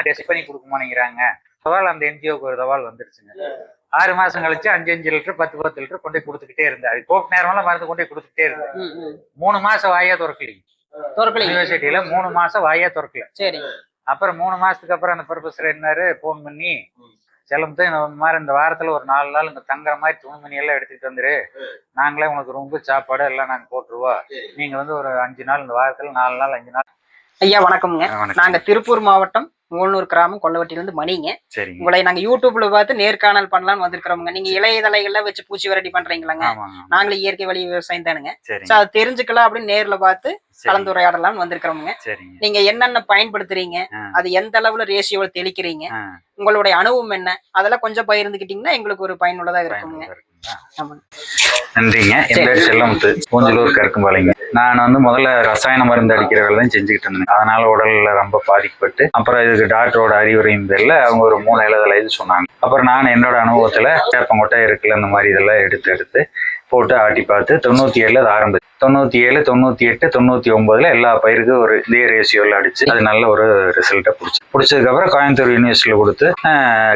Test பண்ணி கொடுக்குமாங்கிறாங்க. சவால் அந்த என்ஜிஓக்கு ஒரு சவால் வந்துருச்சுங்க. 6 மாசம் கழிச்சு 5 லிட்டர் 10 லிட்டர் கொண்டு போய் கொடுத்துக்கிட்டே இருந்தேன். அது போக்கு நேரமெல்லாம் மருந்து கொண்டு போய் கொடுத்துக்கிட்டே இருந்தேன். 3 மாசம் வாயா திறக்கல யூனிவர்சிட்டியில 3 மாசம் வாயா திறக்கல. சரி. அப்புறம் 3 மாசத்துக்கு அப்புறம் அந்த ப்ரொஃபஸர் என்னாரு போன் பண்ணி செலமுத்து இந்த மாதிரி இந்த வாரத்துல ஒரு 4 நாள் இங்க தங்குற மாதிரி துணிமணி எல்லாம் எடுத்துட்டு வந்துரு, நாங்களே உங்களுக்கு ரொம்ப சாப்பாடு எல்லாம் நாங்க போட்டுருவோம், நீங்க வந்து ஒரு 5 நாள் இந்த வாரத்துல 4 நாள் 5 நாள். ஐயா வணக்கம்ங்க. நாங்க திருப்பூர் மாவட்டம் மூலனூர் கிராமம் கொல்லவட்டியிலிருந்து மணிங்க. உங்களை நாங்க யூடியூப்ல பார்த்து நேர்காணல் பண்ணலாம்னு வந்திருக்கிறோங்க. நீங்க இலையதலைகள்லாம் வச்சு பூச்சி விரட்டி பண்றீங்களாங்க? நாங்களும் இயற்கை வழி விவசாயம் தானுங்க. அது தெரிஞ்சுக்கலாம் அப்படின்னு நேர்ல பார்த்து கலந்துரையாடலாம்னு வந்திருக்கிறோங்க. நீங்க என்னென்ன பயன்படுத்துறீங்க, அது எந்த அளவுல ரேஷியோல தெளிக்கிறீங்க, உங்களுடைய அனுபவம் என்ன, அதெல்லாம் கொஞ்சம் பகிர்ந்துக்கிட்டீங்கன்னா எங்களுக்கு ஒரு பயனுள்ளதா இருக்குங்க. நன்றிங்க. என் பேர் செல்லமுத்து, பூஞ்சலூர் கருக்கும்பாளைங்க. நான் வந்து முதல்ல ரசாயன மருந்து அடிக்கிற வேலை தான் செஞ்சுக்கிட்டு இருந்தேன். அதனால உடல்ல ரொம்ப பாதிக்கப்பட்டு அப்புறம் இதுக்கு டாக்டரோட அறிவுரையின் பேர்ல அவங்க ஒரு 3 இலைதலை இது சொன்னாங்க. அப்புறம் நான் என்னோட அனுபவத்துல வேப்பங்கொட்டை இருக்குல்ல இந்த மாதிரி இதெல்லாம் எடுத்து போட்டு ஆட்டி பார்த்து 97 அது ஆரம்பிச்சு 97, 98, 99 எல்லா பயிருக்கும் ஒரு இதே ரேஷியோல அடிச்சு அது நல்ல ஒரு ரிசல்ட்டை பிடிச்சதுக்கு அப்புறம் கோயம்புத்தூர் யூனிவர்சிட்டியில கொடுத்து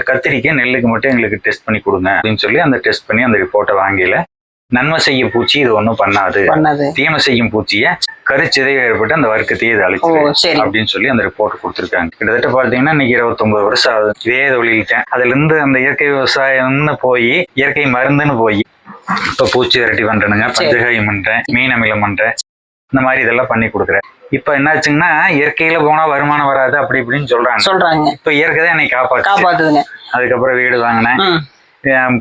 கத்திரிக்கை நெல்லுக்கு மட்டும் எங்களுக்கு டெஸ்ட் பண்ணி கொடுங்க அப்படின்னு சொல்லி அந்த டெஸ்ட் பண்ணி அந்த ரிப்போர்ட்டை வாங்கில நன்மை செய்யும் பூச்சி இது ஒன்றும் பண்ணாது, தீமை செய்யும் பூச்சியை கருச்சிதைவு ஏற்பட்டு அந்த வர்க்கத்தையே இது அழிச்சு அப்படின்னு சொல்லி அந்த ரிப்போர்ட் கொடுத்துருக்காங்க. கிட்டத்தட்ட பாத்தீங்கன்னா இன்னைக்கு 29 வருஷம் ஆகுது இதே தொழில்ட்டேன். அதுல இருந்து அந்த இயற்கை விவசாயம்னு போய் இயற்கை மருந்துன்னு போய் இப்ப பூச்சி விரட்டி பண்றேனுங்க, பஞ்சகாயம் பண்றேன், மீன் அமிலம் பண்றேன், இந்த மாதிரி இதெல்லாம் பண்ணி கொடுக்குறேன். இப்ப என்னாச்சுங்கன்னா இயற்கையில போனா வருமானம் வராது அப்படி இப்படின்னு சொல்றாங்க. இப்ப இயற்கை தான் என்னை காப்பாத்துதுங்க. அதுக்கப்புறம் வீடு வாங்கினேன்,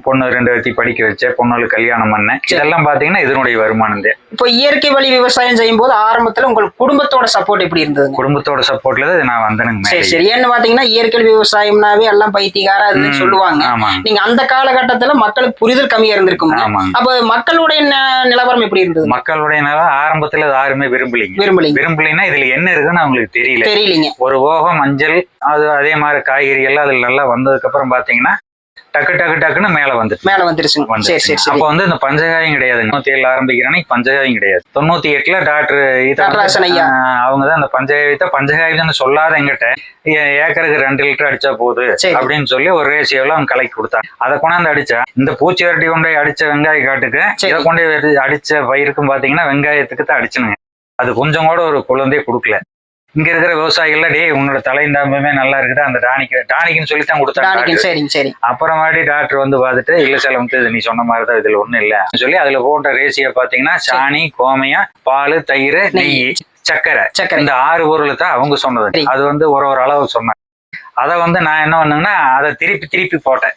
பொண்ணு 2 பேர்த்தி படிக்க வச்சேன், பொண்ணுக்கு கல்யாணம் பண்ணேன். இதெல்லாம் பாத்தீங்கன்னா இதனுடைய வருமானம் தான். இப்போ இயற்கை வழி விவசாயம் செய்யும் போது ஆரம்பத்துல உங்களுக்கு குடும்பத்தோட சப்போர்ட் எப்படி இருந்தது? குடும்பத்தோட சப்போர்ட்ல நான் வந்தேனுங்க. சரி. ஏன்னு பாத்தீங்கன்னா இயற்கை விவசாயம்னாவே எல்லாம் பைத்தியகார அதுன்னு சொல்லுவாங்க. நீங்க அந்த காலகட்டத்துல மக்களுக்கு புரிதல் கம்மியா இருந்திருக்கும். அப்ப மக்களுடைய நிலவரம் எப்படி இருந்தது? மக்களுடைய நிலம் ஆரம்பத்துல யாருமே விரும்பலின்னா இதுல என்ன இருக்குன்னு அவங்களுக்கு தெரியலீங்க. ஒரு போகம் மஞ்சள் அது அதே மாதிரி காய்கறி எல்லாம் அதுல நல்லா வந்ததுக்கு அப்புறம் பாத்தீங்கன்னா டக்குன்னு மேல வந்துருச்சு. அப்ப வந்து இந்த பஞ்சகாயம் கிடையாது. 97 ஆரம்பிக்கிறேன்னா பஞ்சகாயம் கிடையாது. 98 டாக்டர் அவங்கதான் அந்த பஞ்சகாயம்னு சொல்லாத எங்கிட்ட ஏக்கருக்கு 2 லிட்டர் அடிச்சா போகுது அப்படின்னு சொல்லி ஒரு ரேஷியோல அவங்க கலக்கி கொடுத்தாங்க. அதை கொண்டாந்து அடிச்சா இந்த பூச்சி விரட்டி கொண்டு அடிச்ச வெங்காய காட்டுக்கு இதை கொண்டு அடிச்ச பயிருக்கும் பாத்தீங்கன்னா வெங்காயத்துக்கு தான் அடிச்சுனுங்க. அது கொஞ்சம் கூட ஒரு குழந்தைய கொடுக்கல. இங்க இருக்கிற விவசாயிகள்ல டே உன்னோட தலைந்தாம்பமே நல்லா இருக்குது அந்த டானிக்குன்னு சொல்லித்தான் கொடுத்தாங்க. அப்புறமாடி டாக்டர் வந்து பார்த்துட்டு இல்ல செலவுக்கு இது நீ சொன்ன மாதிரிதான் இதுல ஒண்ணும் இல்ல சொல்லி அதுல போட்ட ரேசிய பாத்தீங்கன்னா சாணி, கோமையா, பால், தயிர், நெய், சர்க்கரை இந்த 6 பொருள் தான் அவங்க சொன்னது. அது வந்து ஒரு அளவு சொன்னாங்க. அதை வந்து நான் என்ன பண்ணுங்கன்னா அதை திருப்பி போட்டேன்.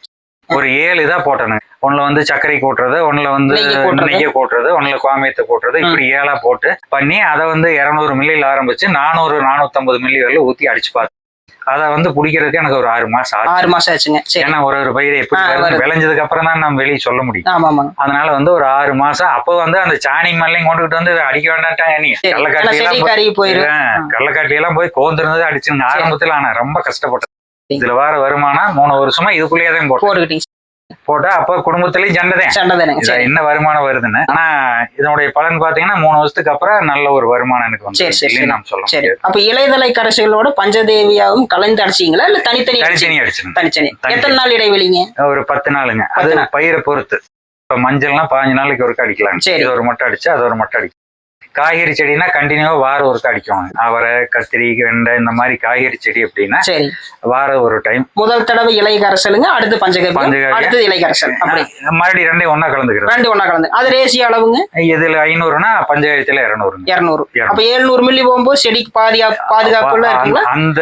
ஒரு 7 இதா போட்டேன்னு. ஒண்ணுல வந்து சர்க்கரை கூட்டுறது, ஒண்ணுல வந்து நெய்ய கூட்டுறது, ஒண்ணுல கோமியத்தை கூட்டுறது, இப்படி 7ஆ போட்டு பண்ணி அதை வந்து 200 மில்லியில் ஆரம்பிச்சு 400-450 மில்லி வரல ஊத்தி அடிச்சு பார்த்தேன். அதை வந்து பிடிக்கிறதுக்கு எனக்கு ஒரு 6 மாசம் ஆச்சுங்க. ஏன்னா ஒரு பயிரை எப்படி விளைஞ்சதுக்கு அப்புறம் தான் நம்ம வெளியே சொல்ல முடியும். அதனால வந்து ஒரு 6 மாசம் அப்போ வந்து அந்த சாணி மல்லையும் கொண்டுகிட்டு வந்து அடிக்க வேண்டாட்டாங்க. நீ கள்ளக்காட்டி எல்லாம் போய் கோந்திருந்தது அடிச்சுங்க. ஆரம்பத்துல ஆனா ரொம்ப கஷ்டப்பட்டேன். இதுல வர வருமானம் 3 வருஷமா இதுக்குள்ளேயேதான் போட்டா அப்ப குடும்பத்திலயும் சண்டைதான் என்ன வருமானம் வருதுன்னு. ஆனா இதனுடைய பலன் பாத்தீங்கன்னா 3 வருஷத்துக்கு அப்புறம் நல்ல ஒரு வருமானம் எனக்கு வந்து நாம் சொல்லலாம். அப்ப இலைதலை கரைசலோட பஞ்சதேவியாவும் கலந்து அடிச்சீங்களா இல்ல தனித்தனி அடிச்சு? தனித்தனி. எத்தனை நாள் இடைவெளிங்க? ஒரு 10 நாளுங்க. அது பயிரை பொறுத்து. இப்ப மஞ்சள்னா 15 நாளைக்கு ஒருக்க அடிக்கலாம். இது ஒரு மட்டை அடிச்சு அது ஒரு மட்டை அடிக்கும். காய்கறி செடினா கண்டினியூவா வாரம் ஒருக்க அடிக்கும். அவரை, கத்திரி, வெண்டை இந்த மாதிரி காய்கறி செடி அப்படின்னா வாரம் ஒரு டைம். முதல் தடவை இலை கரைசலுங்க, அடுத்து பஞ்சகாவி, அடுத்து இலை கரைசல், மறுபடியும் 2 ஒன்னா கலந்துக்கிறோம். அது ரேசிய அளவுங்க இதுல 500னா பஞ்சகாயத்துல 200. அப்ப 700 மில்லி போகும்போது செடிக்கு பாதுகாப்பு அந்த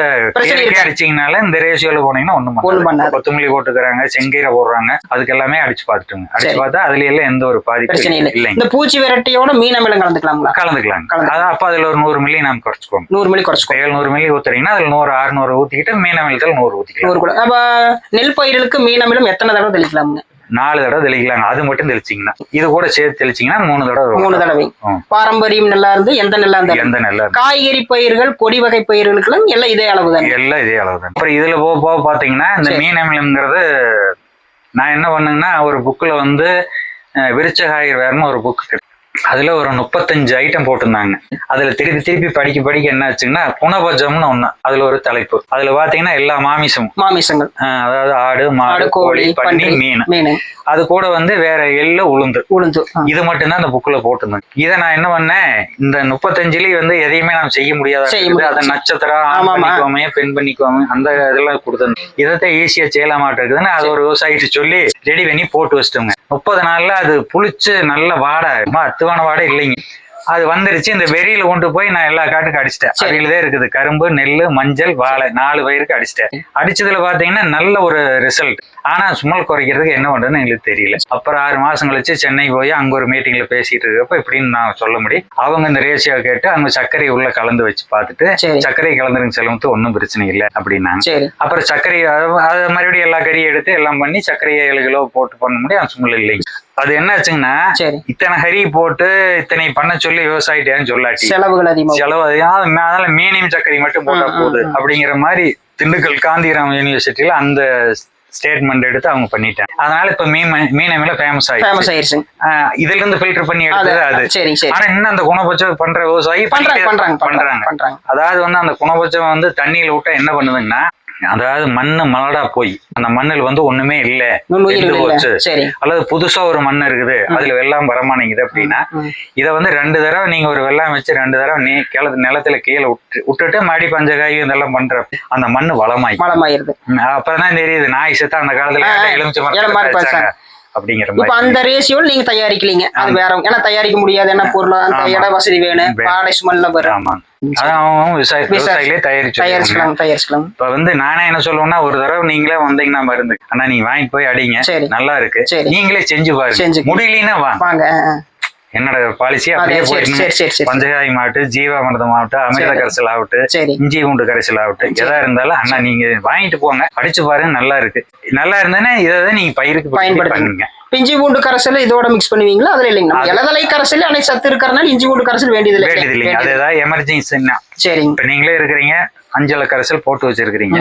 அடிச்சீங்கனால இந்த ரேசியோல போனீங்கன்னா ஒண்ணும் பண்ணாது. கொத்தமல்லி போட்டுக்கிறாங்க, செங்கீரை போடுறாங்க, அதுக்கு எல்லாமே அடிச்சு பார்த்துட்டுங்க. அடிச்சு பார்த்தா அதுல எல்லாம் எந்த ஒரு பாதிப்பு இல்லை. இந்த பூச்சி விரட்டியோட மீன் அமிலம் கலந்துக்கலாங்களா? கலந்துக்கலாம். அப்ப அதுல ஒரு 100 மில்லி நாம் குறைச்சுக்கோம். 100 மில்லி குறைச்சுக்கோம். 700 மில்லி ஊத்துறீங்கன்னா அதுல 100-600 ஊத்திக்கிட்டு மீன் அமிலத்தில் 100 ஊத்திக்கலாம். அப்ப நெல் பயிர்களுக்கு மீன் அமிலம் எத்தனை தடவை தெளிக்கலாமுங்க? 4 தடவை தெளிக்கலாங்க. அது மட்டும் தெளிச்சிங்கன்னா இது கூட சேர்த்து தெளிச்சிங்கன்னா 3 தடவை. பாரம்பரியம் நல்லா இருந்து எந்த நெல்லா காய்கறி பயிர்கள், கொடி வகை பயிர்களுக்கு எல்லாம் இதே அளவு தான். எல்லாம் இதே அளவு தான். அப்புறம் இதுல போக பாத்தீங்கன்னா இந்த மீன் அமிலம்ங்கிறது நான் என்ன பண்ணுங்கன்னா ஒரு புக்ல வந்து விருச்சகாயர் வேறுனு ஒரு புக் அதுல ஒரு 35 ஐட்டம் போட்டிருந்தாங்க. அதுல திருப்பி திருப்பி படிக்க என்ன ஆச்சுன்னா குணபஜம்னு ஒண்ணு, அதுல ஒரு தலைப்பு. அதுல பாத்தீங்கன்னா எல்லா மாமிசங்கள், அதாவது ஆடு, மாடு, கோழி, பன்னி, மீன், அது கூட வந்து வேற எள்ளு, உளுந்து இது மட்டும்தான் அந்த புக்ல போட்டிருந்தாங்க. இதை நான் என்ன பண்ணேன், இந்த 35லயும் வந்து எதையுமே நாம் செய்ய முடியாத அதை நட்சத்திரம், ஆண் பண்ணிக்குவோமே, பெண் பண்ணிக்குவோமே, அந்த இதெல்லாம் கொடுத்தேன். இதைத்தான் ஈஸியா செய்யலாமாட்டு இருக்குதுன்னு அது ஒரு விவசாயிட்டு சொல்லி ரெடி பண்ணி போட்டு வச்சிட்டோங்க. 30 நாள்ல அது புளிச்சு நல்ல வாடை, அத்துவான வாடை இல்லைங்க. அது வந்துருச்சு. இந்த வெறியில கொண்டு போய் நான் எல்லா காட்டுக்கும் அடிச்சிட்டேன். வெறியிலதான் இருக்குது கரும்பு, நெல்லு, மஞ்சள், வாழை 4 பயிருக்கு அடிச்சிட்டேன். அடிச்சதுல பாத்தீங்கன்னா நல்ல ஒரு ரிசல்ட். ஆனா சுமல் குறைக்கிறதுக்கு என்ன பண்றதுன்னு எங்களுக்கு தெரியல. அப்புறம் 6 மாசம் கழிச்சு சென்னை போய் அங்க ஒரு மீட்டிங்ல பேசிட்டு இருக்கப்ப இப்படின்னு நான் சொல்ல முடியும். அவங்க இந்த ரேஷியோ கேட்டு அவங்க சர்க்கரை உள்ள கலந்து வச்சு பார்த்துட்டு சர்க்கரை கலந்துருங்க செலவுக்கு ஒன்றும் பிரச்சனை இல்லை அப்படின்னாங்க. அப்புறம் சர்க்கரை அது மறுபடியும் எல்லா கறியும் எடுத்து எல்லாம் பண்ணி சர்க்கரையை 7 கிலோ போட்டு பண்ண முடியும். சுமல் இல்லைங்க. அது என்ன ஆச்சுங்கன்னா இத்தனை ஹரி போட்டு இத்தனை பண்ண சொல்லி விவசாயிட்டேன்னு சொல்லாட்டி செலவு அதிகம், அதனால மீனியம் சர்க்கரை மட்டும் போட்டா போகுது அப்படிங்கிற மாதிரி திண்டுக்கல் காந்திராம் யூனிவர்சிட்டியில அந்த ஸ்டேட்மெண்ட் எடுத்து அவங்க பண்ணிட்டாங்க. அதனால இப்ப மீனமில ஃபேமஸ் ஆயிடுச்சு. இதுல இருந்து ஃபில்டர் பண்ணி எடுத்தது அது. ஆனா இன்னும் அந்த குணபட்சம் பண்ற விவசாயி பண்றாங்க. அதாவது வந்து அந்த குணபட்சம் வந்து தண்ணியில விட்டா என்ன பண்ணுதுங்கன்னா, அதாவது மண்ணு மலடா போய் அந்த மண்ணில் வந்து ஒண்ணுமே இல்ல போச்சு, அல்லது புதுசா ஒரு மண் இருக்குது அதுல வெள்ளாம் வரமானேங்குது அப்படின்னா இதை வந்து 2 தடவை நீங்க ஒரு வெள்ளாம் வச்சு 2 தடவை நிலத்துல கீழே விட்டுட்டு மறுபடி பஞ்சகாய் இதெல்லாம் பண்ற அந்த மண்ணு வளமாயிருது. அப்பதான் தெரியுது நாய் செத்தா அந்த காலத்துல எலுமிச்சை அப்படிங்கிற மாதிரி. அந்த ரேஷியோல நீங்க தயாரிக்கலீங்க, அது வேற. ஏன்னா தயாரிக்க முடியாது, என்ன பொருள், அந்த இட வசதி வேணும், வாடகை சுமல்ல வரும். விவசாயிகளே தயாரிச்சுக்கலாம். இப்ப வந்து நானே என்ன சொல்லுவேன்னா, ஒரு தடவை நீங்களே வந்தீங்கன்னா மருந்து ஆனா நீங்க வாங்கிட்டு போய் அடிங்க, நல்லா இருக்கு, நீங்களே செஞ்சு பாருங்க, முடியலன்னா வாங்க. என்னோட பாலிசி அப்படியே போயிட்டு பஞ்சகாய் மாவட்டம், ஜீவாமிர்தம் மாவட்டம், அமிர்த கரைசல் ஆகட்டும், இஞ்சி பூண்டு கரைசல் ஆகட்டும், எதா இருந்தாலும் அண்ணா நீங்க வாங்கிட்டு போங்க, அடிச்சு பாருங்க, நல்லா இருக்கு. நல்லா இருந்தேன்னா இதை நீங்க பயிருக்கு பயன்படுத்துங்க. இஞ்சி பூண்டு கரைசல் இதோட மிக்ஸ் பண்ணுவீங்களா? அதுல இல்லைங்க, இலதலை கரைசல் அனைத்து சத்து இருக்கிறனால இஞ்சி பூண்டு கரைசல் வேண்டியது இல்லைங்க. அது ஏதாவது எமர்ஜென்சின்னா சரிங்க. இப்ப நீங்களே இருக்கிறீங்க, அஞ்சல கரைசல் போட்டு வச்சிருக்கீங்க,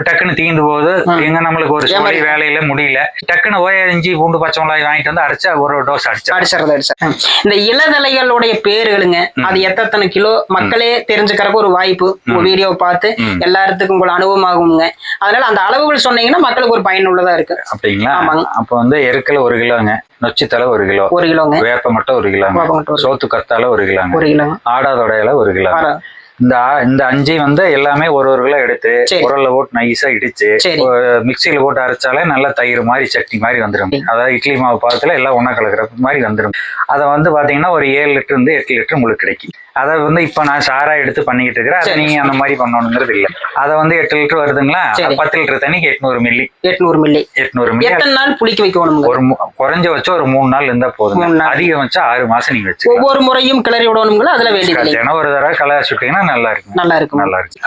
டக்குன்னு தீந்து போகுது, எங்க நம்மளுக்கு ஒரு சொல்லி வேலையில முடியல, டக்குன்னு இஞ்சி பூண்டு பச்சை மிளகாய் வாங்கிட்டு வந்து அரைச்சா ஒரு டோஸ் அடிச்சிருது. இந்த இளதலைகளுடைய பேர்களுங்க, அது எத்தனை கிலோ மக்களே தெரிஞ்சுக்கிறக்கு ஒரு வாய்ப்பு, உங்க வீடியோவை பார்த்து எல்லாத்துக்கும் உங்களை அனுபவமாகுங்க. அதனால அந்த அளவுகள் சொன்னீங்கன்னா மக்களுக்கு ஒரு பயனுள்ளதா இருக்கு. அப்படிங்களா? அப்ப வந்து எருக்கல 1 கிலோங்க, நொச்சித்தலை 1 கிலோங்க, வேப்ப மட்டை 1 கிலோங்க, சோத்து கத்தால 1 கிலோங்க, ஆடாதோட இலை 1 கிலோ. இந்த 5 வந்து எல்லாமே ஒரு கிலோ எடுத்து உரல்ல போட்டு நைஸா இடிச்சு மிக்சியில போட்டு அரைச்சாலே நல்லா தயிர் மாதிரி சட்னி மாதிரி வந்துடும். அதாவது இட்லி மாவு பாதத்துல எல்லாம் ஒன்னா கலக்கிற மாதிரி வந்துடும். அதை வந்து பாத்தீங்கன்னா ஒரு 7 லிட்டர் இருந்து 8 லிட்டர் உங்களுக்கு கிடைக்கும். அதை வந்து இப்ப நான் சாரா எடுத்து பண்ணிக்கிட்டு இருக்கிறேன். அதை நீங்க அந்த மாதிரி பண்ணணுங்கிறது இல்ல. அதை வந்து 8 லிட்டர் வருதுங்களா, 10 லிட்டர் தண்ணிக்கு 800 மில்லி. எத்தனை நாள் புளிக்க வைக்கணும்? ஒரு குறைஞ்ச வச்சு ஒரு 3 நாள் இருந்தா போதும். அதிகம் வச்சா 6 மாசம் நீங்க வச்சு ஒவ்வொரு முறையும் கிளறி விடணுங்களா? அதுல வேண்டியது ஒரு தடவை கலர் சுட்டீங்கன்னா நல்லா இருக்கும்.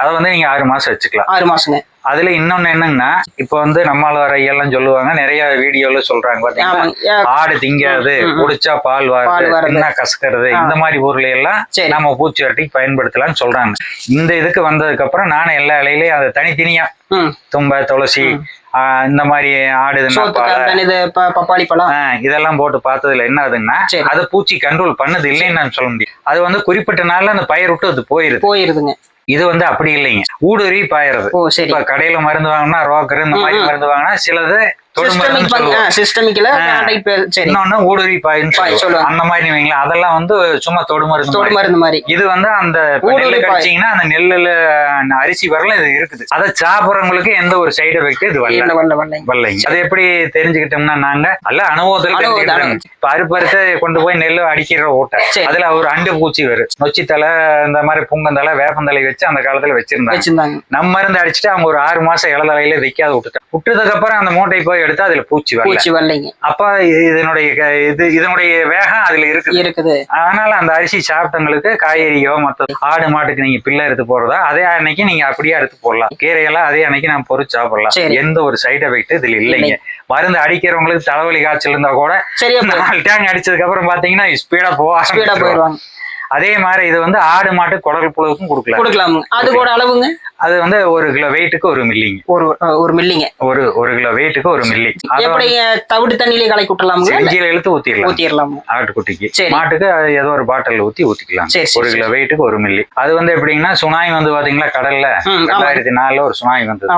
அதை வந்து நீங்க 6 மாசம் வச்சுக்கலாம். 6 மாசங்க. அதுல இன்னொன்னு என்னன்னா, இப்ப வந்து நம்மால் வர எல்லாம் சொல்லுவாங்க, நிறைய வீடியோல சொல்றாங்க பாத்தீங்கன்னா, ஆடு திங்காது, குடிச்சா பால் வாருது, என்ன கசக்கிறது, இந்த மாதிரி பொருளை எல்லாம் நம்ம பூச்சி வரட்டிக்கு பயன்படுத்தலாம்னு சொல்றாங்க. இந்த இதுக்கு வந்ததுக்கு அப்புறம் நானும் எல்லா இலையிலையும் அதை தனித்தனியா தும்பை, துளசி, இந்த மாதிரி பப்பாளி பழம் இதெல்லாம் போட்டு பார்த்ததுல என்ன ஆகுதுன்னா, அது பூச்சி கண்ட்ரோல் பண்ணது இல்லைன்னு நான் சொல்ல முடியும். அது வந்து குறிப்பிட்ட நாள்ல அந்த பயிர் விட்டு அது போயிருதுங்க. இது வந்து அப்படி இல்லைங்க, ஊடுருவி பாயறது. இப்ப கடையில மருந்து வாங்கினா ரோக்கர் இந்த மாதிரி மருந்து வாங்கினா சிலது இன்னொன்னு ஊடுருவி பாயின்னு அந்த மாதிரி வைங்களா, அதெல்லாம் வந்து சும்மா தொடு மருந்து மாதிரி. இது வந்து அந்த நெல்லு கடிச்சீங்கன்னா அந்த நெல்லுல அரிசி வரல இது இருக்குது. அதை சாப்பிடுறவங்களுக்கு எந்த ஒரு சைடு எஃபெக்ட் இது வரலைங்க. அது எப்படி தெரிஞ்சுக்கிட்டோம்னா, நாங்க நல்ல அனுபவத்துல பருப்பருத்தை கொண்டு போய் நெல்லு அடிக்கிற ஓட்டை, அதுல ஒரு அண்டு பூச்சி வரும், நொச்சித்தலை, இந்த மாதிரி புங்கந்தலை, வேப்பந்தலை வச்சு அந்த காலத்துல வச்சிருந்தாங்க. நம்ம மருந்து அடிச்சுட்டு அவங்க ஒரு 6 மாசம் இளதலையில வைக்காத விட்டதுக்கு அப்புறம் அந்த மூட்டை போய் எடுத்து அதுல பூச்சி வரலைங்க. அப்ப இதனுடைய வேகம் அதுல இருக்குது. அதனால அந்த அரிசி சாப்பிட்டவங்களுக்கு காய்கறியோ மற்ற ஆடு மாட்டுக்கு நீங்க பிள்ளை எடுத்து போடுறதா அதே அன்னைக்கு நீங்க அப்படியே எடுத்து போடலாம். கீரையெல்லாம் அதே அன்னைக்கு நம்ம பொறிச்சு சாப்பிடலாம். எந்த ஒரு சைட் எஃபெக்ட் இதுல இல்லைங்க. மருந்து அடிக்கிறவங்களுக்கு தலைவலி காய்ச்சல் இருந்தா கூட 4 டேங்க் அடிச்சதுக்கு அப்புறம் பாத்தீங்கன்னா ஸ்பீடா போயிடுவாங்க. அதே மாதிரி இது வந்து ஆடு மாட்டு குடல் புழுவுக்கும் கொடுக்கலாம். அது கூட அளவுங்க அது வந்து 1 கிலோ வெயிட்டுக்கு 1 மில்லிங்க. ஒரு மில்லிங்க. ஒரு கிலோ வெயிட்டுக்கு 1 மில்லி. எப்படி தவிடு தண்ணியிலே கலக்கி விட்டுலாமா? செஞ்சில இழுத்து ஊத்திடலாம். ஆட்டுக்குட்டிக்கு. மாட்டுக்கு ஏதோ ஒரு பாட்டில் ஊத்திக்கலாம். 1 கிலோ வெயிட்டுக்கு 1 மில்லி. அது வந்து எப்படின்னா சுனாமி வந்து பாத்தீங்களா கடல்ல 2004 ஒரு சுனாமி வந்தது.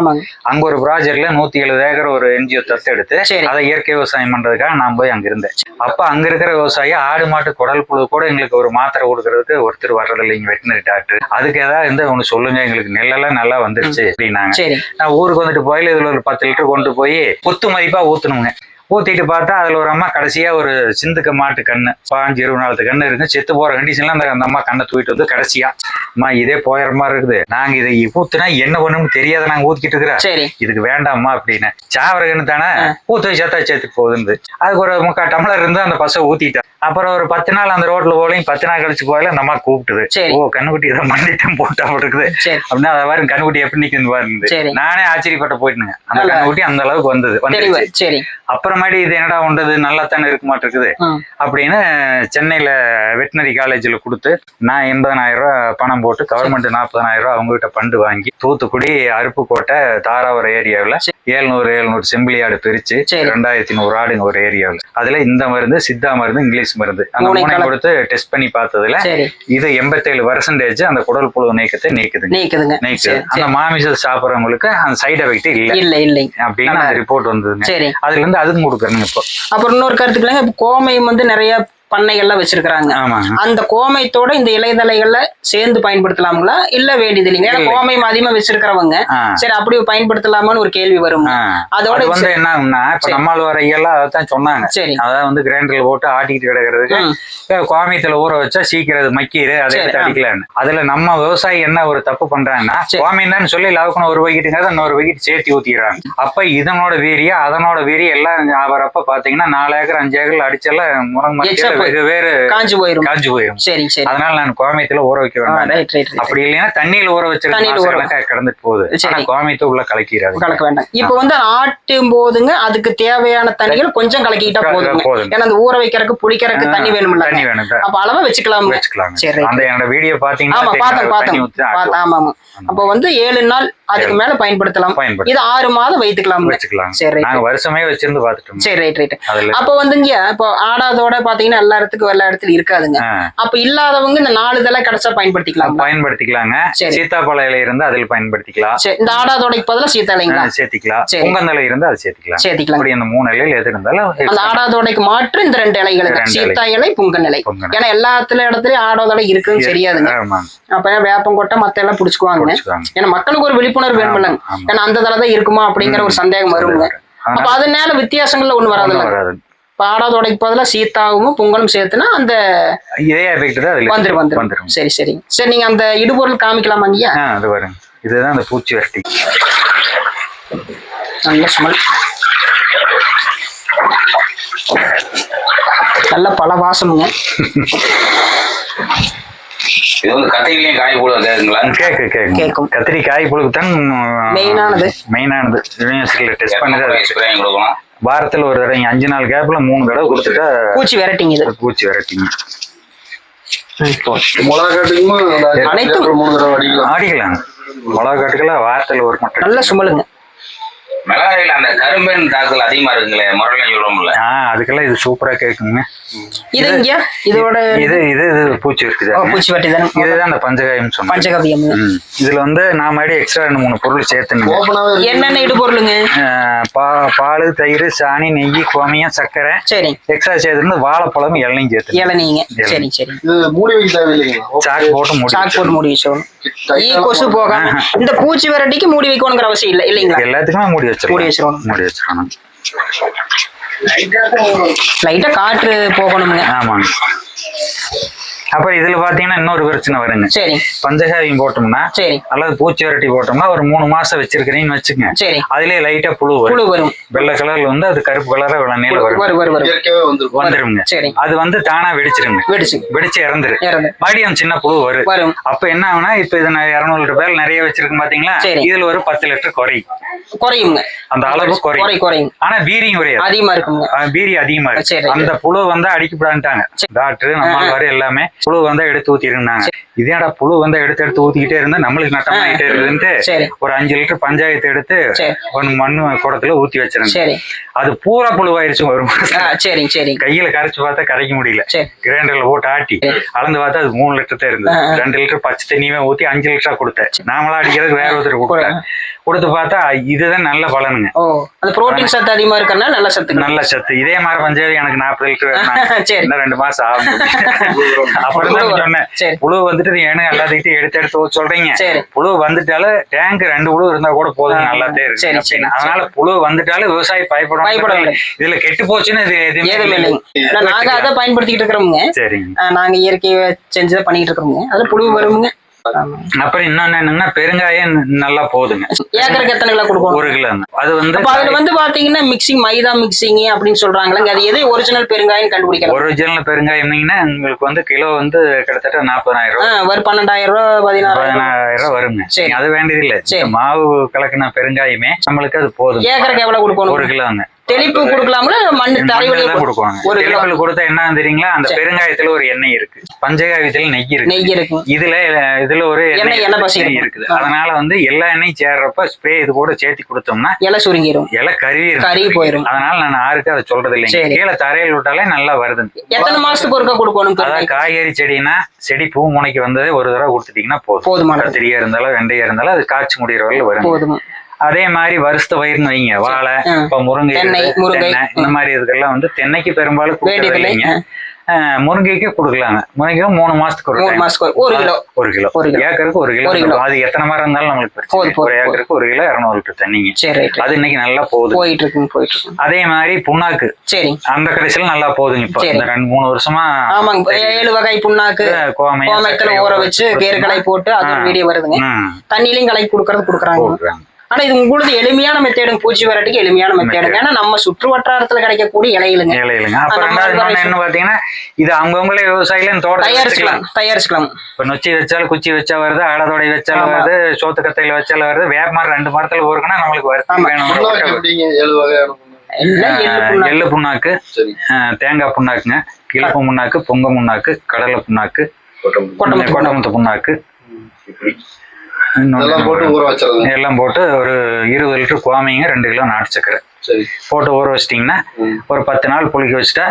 அங்க ஒரு ப்ராஜெக்ட்ல 170 ஏக்கர் ஒரு NGO தத்தெடுத்து அதை இயற்கை விவசாயம் பண்றதுக்காக நான் போய் அங்க இருந்தேன். அப்ப அங்க இருக்கிற விவசாயி ஆடு மாட்டு குடல் புழு கூட எங்களுக்கு ஒரு மாத்திரை கொடுக்கறதுக்கு ஒருத்தர் வர்றதில்லைங்க, வெட்டினரி டாக்டர். அதுக்கு ஏதாவது இருந்தா ஒண்ணு சொல்லுங்க, எங்களுக்கு நெல்லெல்லாம் நல்லா வந்துருச்சு அப்படின்னாங்க. நான் ஊருக்கு வந்துட்டு போயில இதுல ஒரு 10 லிட்டர் கொண்டு போய் பொத்து மதிப்பா ஊத்தணுங்க. ஊத்திட்டு பார்த்தா அதுல ஒரு அம்மா கடைசியா ஒரு சிந்துக்க மாட்டு கண்ணு 15-20 கண்ணு இருக்கு. செத்து போற கண்டிஷன்ல அந்த அம்மா கண்ணை தூக்கிட்டு வந்து கடைசியா அம்மா இதே போயிற மாதிரி இருக்குது, நாங்க இதை ஊத்துனா என்ன பண்ணுன்னு தெரியாத நாங்க ஊத்திக்கிட்டு இருக்கிறோம், இதுக்கு வேண்டாம்மா அப்படின்னு. சாவர கண்ணு தானே ஊத்து சேர்த்து போகுது. அதுக்கு ஒரு 3/4 டம்ளர் இருந்து அந்த பசை ஊத்திட்டேன். அப்புறம் ஒரு 10 நாள் அந்த ரோட்ல போலையும் 10 நாள் கழிச்சு போயில அந்த அம்மா கூப்பிட்டுது. ஓ கண்ணுக்குட்டி இதை மண்டிட்டும் போட்டா இருக்குது அப்படின்னா அதை பாருங்க கண்ணுக்குட்டி எப்படி நிக்குன்னு பாருங்க. நானே ஆச்சரியப்பட்ட போயிட்டுங்க. அந்த கண்ணுக்குட்டி அந்த அளவுக்கு வந்தது. அப்புறமாடி இது என்னடா உண்டது நல்லா தானே இருக்க மாட்டிருக்குது அப்படின்னு சென்னையில வெட்டினரி காலேஜ்ல கொடுத்து நான் 80,000 ரூபாய் பணம் போட்டு கவர்மெண்ட் 40,000 ரூபாய் அவங்க கிட்ட பண்டு வாங்கி தூத்துக்குடி அருப்புக்கோட்டை தாராவரம் ஏரியாவில் 700 செம்பிளி ஆடு பிரிச்சு 2100 ஆடுங்க ஒரு ஏரியாவில். அதுல இந்த மருந்து சித்தா மருந்து இங்கிலீஷ் மருந்து அந்த 3 கொடுத்து டெஸ்ட் பண்ணி பார்த்ததுல இது 87% அந்த குடல் புழு நீக்கத்தை நீக்குதுங்க. அந்த மாமிசம் சாப்பிட்றவங்களுக்கு அந்த சைடு எஃபெக்ட் இல்லை அப்படின்னு அந்த ரிப்போர்ட் வந்ததுங்க. அதுல இருந்து அதுக்கும் கொடுக்குறேங்க. இப்போ அப்புறம் இன்னொரு கருத்துக்கலாங்க, கோமையும் வந்து நிறைய பண்ணைகள்லாம் வச்சிருக்காங்க. அந்த கோமைத்தோட இந்த இலைதலைகள்ல சேர்ந்து பயன்படுத்தலாங்களா இல்ல வேண்டியது இல்லைங்க? ஏன்னா கோமையம் அதிகமா வச்சிருக்கிறவங்க சரி அப்படி பயன்படுத்தலாமான்னு ஒரு கேள்வி வரும். அதோட வந்து என்ன ஆகும்னா இப்ப நம்மால் வர ஐயெல்லாம் அதான் சொன்னாங்க. அதாவது வந்து கிரைண்டர்ல போட்டு ஆட்டிக்கிட்டு கிடக்கிறதுக்கு கோமியத்துல ஊற வச்சா சீக்கிரம் மக்கிடு அதை எடுத்து அடிக்கலான்னு. அதுல நம்ம விவசாயி என்ன ஒரு தப்பு பண்றாங்கன்னா கோமியம் தான் சொல்லி லவக்கணும் ஒரு வைக்கிட்டுங்கிறத இன்னொரு வைக்கிட்டு சேர்த்து ஊத்திடுறாங்க. அப்ப இதனோட வீரியம் அதனோட வீரியம் எல்லாம் வரப்ப பாத்தீங்கன்னா 4 ஏக்கர் 5 ஏக்கர் அடிச்செல்லாம் முருங்கை வேறு காஞ்சு போயிரும். அதனால நான் கோமியத்துல ஊற வைக்க வேண்டாம். அப்படி இல்லைன்னா தண்ணியில ஊற வச்சிருக்க கடந்துட்டு போகுது. கோமியத்தை உள்ள கலக்க வேண்டாம். இப்ப வந்து ஆட்டும் போதுங்க அதுக்கு தேவையான தண்ணிகள் கொஞ்சம் கலக்கிட்டா போதும். ஏன்னா அந்த ஊற வைக்கிறதுக்கு புளிக்கிறதுக்கு தண்ணி வேணும். அப்ப அளவா வச்சுக்கலாம். அந்த என்னோட வீடியோ பாத்தீங்கன்னா அப்ப வந்து 7 நாள் அதுக்கு மேல பயன்படுத்தலாம். இது 6 மாதம் வைத்துக்கலாம். நாங்க வருஷமே வச்சிருந்து பாத்துட்டோம். சரி ரைட். அப்ப வந்துங்க இப்போ ஆடாதோட பாத்தீங்கன்னா எல்லா இடத்துல இருக்காதுங்க. அப்ப இல்லாதவங்க இந்த 4 இதெல்லாம் கிடைச்சா பயன்படுத்திக்கலாங்க. சீத்தாப்பழ இலை இருந்தா அதில் பயன்படுத்திக்கலாம். இந்த ஆடாதோடைக்கு பதிலா சீத்தா இலைங்களா சேர்த்திக்கலாம். புங்கந்தலை இருந்தா அது சேர்த்திக்கலாம். அப்படி அந்த 3 இலையில எது இருந்தாலும் அந்த ஆடாதோடைக்கு மாற்று இந்த 2 இலைகள் சீத்தா இலை புங்கன் இலை. ஏன்னா எல்லா இடத்துலயும் ஆடாதோட இருக்குன்னு தெரியாதுங்க. அப்ப வேப்பங்கொட்டை மத்த எல்லாம் புடிச்சுக்குவாங்க. ஏன்னா மக்களுக்கு ஒரு விழிப்புணர்வு வேணும்ல. ஏன்னா அந்த தலதான் இருக்குமா அப்படிங்கிற ஒரு சந்தேகம் வருங்க. அப்ப அதனால வித்தியாசங்கள்ல ஒண்ணு வராது. ஆடாதோடைக்கு பதிலா சீத்தாவும் பொங்கலும் சேர்த்துனா அந்த வந்துரும். சரி நீங்க அந்த இடுபொருள் காமிக்கலாமாங்கய்யா? அது வரும். இதுதான் அந்த பூச்சி வரட்டி. நல்ல ஸ்மெல், நல்ல பல வாசமுங்க. இது வந்து கத்திரிக்காய் காய் புழு கேட்கும். கத்திரி காய் புழுக்கு தான் மெயினானது. யூனிவர்சிட்டியில டெஸ்ட் பண்ணி கொடுக்கணும். வாரத்துல ஒரு தடவை 5 நாள் கேப்ல 3 தடவை கொடுத்துட்டா பூச்சி விரட்டிங்க. மிளகா காட்டுக்குமா அனைத்தும் 3 தடவை அடிக்கலாம். மிளகா காட்டுக்கெல்லாம் வாரத்துல ஒரு மட்டும் நல்ல சுமலுங்க. மிளகாயில அந்த கரும்பெண் தாக்கல் அதிகமா இருக்குங்களே முரளை சொல்றோம்ல, அதுக்கெல்லாம் இது சூப்பரா கேக்குங்க. இது இதோட இது பூச்சி இருக்குது. பூச்சி வட்டி தானே. இதுதான் அந்த பஞ்சகாவியம் சொன்னேன். பஞ்சகாவியம். இதுல வந்து நான் மறுபடியும் எக்ஸ்ட்ரா 2-3 பொருள் சேர்த்துனேன். என்னென்ன இடுபொருளுங்க? பால், தயிர், சாணி, நெய், கோமியம், சர்க்கரை. சரி. எக்ஸ்ட்ரா சேர்த்து வாழைப்பழம், இளநீங்க சேர்த்து. இளநீங்க. சரி. இது மூடி வைக்க தேவையில்லைங்க. சாக்கு போட்டு மூடி வச்சோம். கொசு போகாம இந்த பூச்சி வெரைட்டிக்கு மூடி வைக்கணுங்கிற அவசியம் இல்லை இல்லைங்களா? எல்லாத்துக்குமே மூடி வச்சிடணும். லைட்டா காற்று போகணுங்க. ஆமாங்க. அப்புறம் இதுல பாத்தீங்கன்னா இன்னொரு பிரச்சனை வருங்க. சரி. பஞ்சகாவியம் போட்டோம்னா அல்லது பூச்சி வரட்டி போட்டோம்னா ஒரு 3 மாசம் வச்சிருக்கிறீங்கன்னு வச்சுங்க. சரி. அதுலயே லைட்டா புழு வரும். வெள்ளை கலர்ல வந்து அது கருப்பு கலரா நீல வந்துருங்க. சரி. அது வந்து தானா வெடிச்சிருங்க. வெடிச்சு இறந்துரும். மறுபடியும் சின்ன புழு வரும். அப்ப என்ன ஆகுனா இப்ப இது 200 லிட்டர் பேல் நிறைய வச்சிருக்கேன் பாத்தீங்களா, இதுல ஒரு 10 லிட்டர் குறையுங்க. அந்த அளவு குறையும். ஆனா வீரியம் அதிகமா இருக்குங்க. வீரியம் அதிகமா இருக்கு. அந்த புழு வந்து அடிக்கப்படான்ட்டாங்க டாக்டர் நம்ம எல்லாமே. புழு வந்தா எடுத்து ஊத்திருந்தாங்க. இதேடா புழு வந்தா எடுத்து ஊத்திக்கிட்டே இருந்தா நம்மளுக்கு நட்டமாயிட்டே இருக்குதுன்ட்டு ஒரு 5 லிட்டர் பஞ்சாயத்து எடுத்து ஒரு மண்ணு குடத்துல ஊத்தி வச்சிருங்க. அது பூரா புழுவாயிருச்சு. ஒரு கையில கரைச்சு பார்த்தா கரைக்க முடியல. கிரைண்டர்ல போட்டு ஆட்டி அளந்து பார்த்தா அது 3 லிட்டர் தான் இருந்தது. 2 லிட்டர் பச்சை தண்ணியுமே ஊத்தி 5 லிட்டரா கொடுத்தேன். நாமளா அடிக்கிறதுக்கு வேற ஒருத்தர் கொடுத்து பார்த்தா இதுதான் நல்ல பலனுங்க. புரோட்டீன் சத்து அதிகமா இருக்கறனால நல்ல சத்து. இதே மாதிரி பஞ்சாயத்து எனக்கு 40 லிட்டர் வேணும். 2 மாசம் ஆகும். அப்படிதான் சொன்னேன். புழு வந்துட்டு நீ ஏன்னா எல்லாத்தையும் எடுத்து சொல்றீங்க. புழு வந்துட்டாலும் டேங்க் 2 புழு இருந்தா கூட போதும், நல்லாத்தே இருக்கு. அதனால புழு வந்துட்டாலும் விவசாயி பயப்படும். இதுல கெட்டு போச்சுன்னு இது எதுவுமே நாங்க அதை பயன்படுத்திட்டு இருக்கிறோமுங்க. சரிங்க, நாங்க இயற்கையை செஞ்சுதான் பண்ணிட்டு இருக்கிறோமுங்க. அதுல புழு வருமுங்க. அப்புறம் இன்னொன்னு என்னன்னா பெருங்காயம் நல்லா போதுங்க. ஏக்கருக்கு எத்தனை கிலோ கொடுக்கணும்? 1 கிலோ. அது வந்து அதுல வந்து பாத்தீங்கன்னா மிக்சிங் மைதா மிக்சிங் அப்படின்னு சொல்றாங்களே, அது எது ஒரிஜினல் பெருங்காயம் கண்டுபிடிக்கலாம்? ஒரிஜினல் பெருங்காயம்னீங்கன்னா உங்களுக்கு வந்து கிலோ வந்து கிட்டத்தட்ட 40,000 ரூபாய் ஒரு 12,000 ரூபாய் 16,000 ரூபாய் வருங்க. அது வேண்டியது இல்ல. மாவு கலக்கின பெருங்காயமே நம்மளுக்கு அது போதும். ஏக்கருக்கு எவ்வளவு கொடுக்கணும்? 1 கிலோங்க. தெளிப்பு கொடுக்கலாம்ல, மண்ணு தரைவழியா கொடுக்குவாங்க. தெளிப்புல கொடுத்தா என்ன தெரியுங்களா, அந்த பெருங்காயத்துல ஒரு எண்ணெய் இருக்கு, பஞ்சகாவியத்துல நெய் இருக்கு. இதுல ஒரு எண்ணெய் இருக்குது. அதனால வந்து எல்லா எண்ணெயும் சேர்றப்ப ஸ்ப்ரே இது கூட சேர்த்து கொடுத்தோம்னா இலை சுருங்கிரும், இலை கருவி போயிரும். அதனால நான் யாருக்கு அதை சொல்றது இல்லைங்க. கீழே தரையில் விட்டாலே நல்லா வருது. எத்தனை மாசத்துக்கு ஒருக்கா கொடுக்கணும்? அதாவது காய்கறி செடினா செடி பூ முனைக்கு வந்ததே ஒரு தடவை கொடுத்துட்டீங்கன்னா போதும். கத்திரியா இருந்தாலும் வெண்டையா இருந்தாலும் அது காய்ச்சி முடிகிற வரையில வரும். அதே மாதிரி வருஷத்து பயிர்னு வைங்க, வாழை, இப்ப முருங்கை, இந்த மாதிரி இதுக்கெல்லாம் வந்து தென்னைக்கு பெரும்பாலும் கொடுக்கறதில்லைங்க. முருங்கைக்கு கொடுக்கலாங்க. முருங்கைக்கு 3 மாசத்துக்கு 1 கிலோ. ஏக்கருக்கு 1 கிலோ. அது எத்தனை மரம் இருந்தாலும் நம்மளுக்கு ஒரு ஏக்கருக்கு 1 கிலோ 200 லிட்டர் தண்ணிங்க. அது இன்னைக்கு நல்லா போகுது. அதே மாதிரி புண்ணாக்கு அந்த கடைசியில நல்லா போகுதுங்க. இப்ப இந்த 2-3 வருஷமா 7 வகை புண்ணாக்கு கோமயத்துல ஊற வச்சு வேர்களை போட்டு அது வீடியோ வருதுங்க. தண்ணியிலையும் கலக்கி கொடுக்கறாங்க. ஆனா இது உங்களுக்கு எளிமையான மெத்தேடுங்க, பூச்சி விரட்டிக்கு எளிமையான மெத்தேடுங்க. ஏன்னா நம்ம சுற்று வட்டாரத்துல கிடைக்கக்கூடிய இலையிலுங்க. என்ன பாத்தீங்கன்னா இது அவங்கவுங்களே விவசாயில தயாரிச்சுக்கலாம். இப்ப நொச்சி வச்சாலும் குச்சி வச்சா வருது, ஆடதோடை வச்சாலும் வருது, சோத்து கத்தையில வச்சாலும் வருது. வேப்ப மரம் 2 மரத்துல போருக்குன்னா நம்மளுக்கு வருது. எள்ளு புண்ணாக்கு, தேங்காய் புண்ணாக்குங்க, கிழப்பு புண்ணாக்கு, பொங்க புண்ணாக்கு, கடலை புண்ணாக்கு, கொட்டமுத்து புண்ணாக்கு எல்லாம் போட்டு ஒரு 20 லிட்டர் கோமிங்க, 2 கிலோ நாட்டு சக்கரை போட்டு ஊற வச்சிட்டீங்கன்னா ஒரு 10 நாள் புளிக்க வச்சுட்டா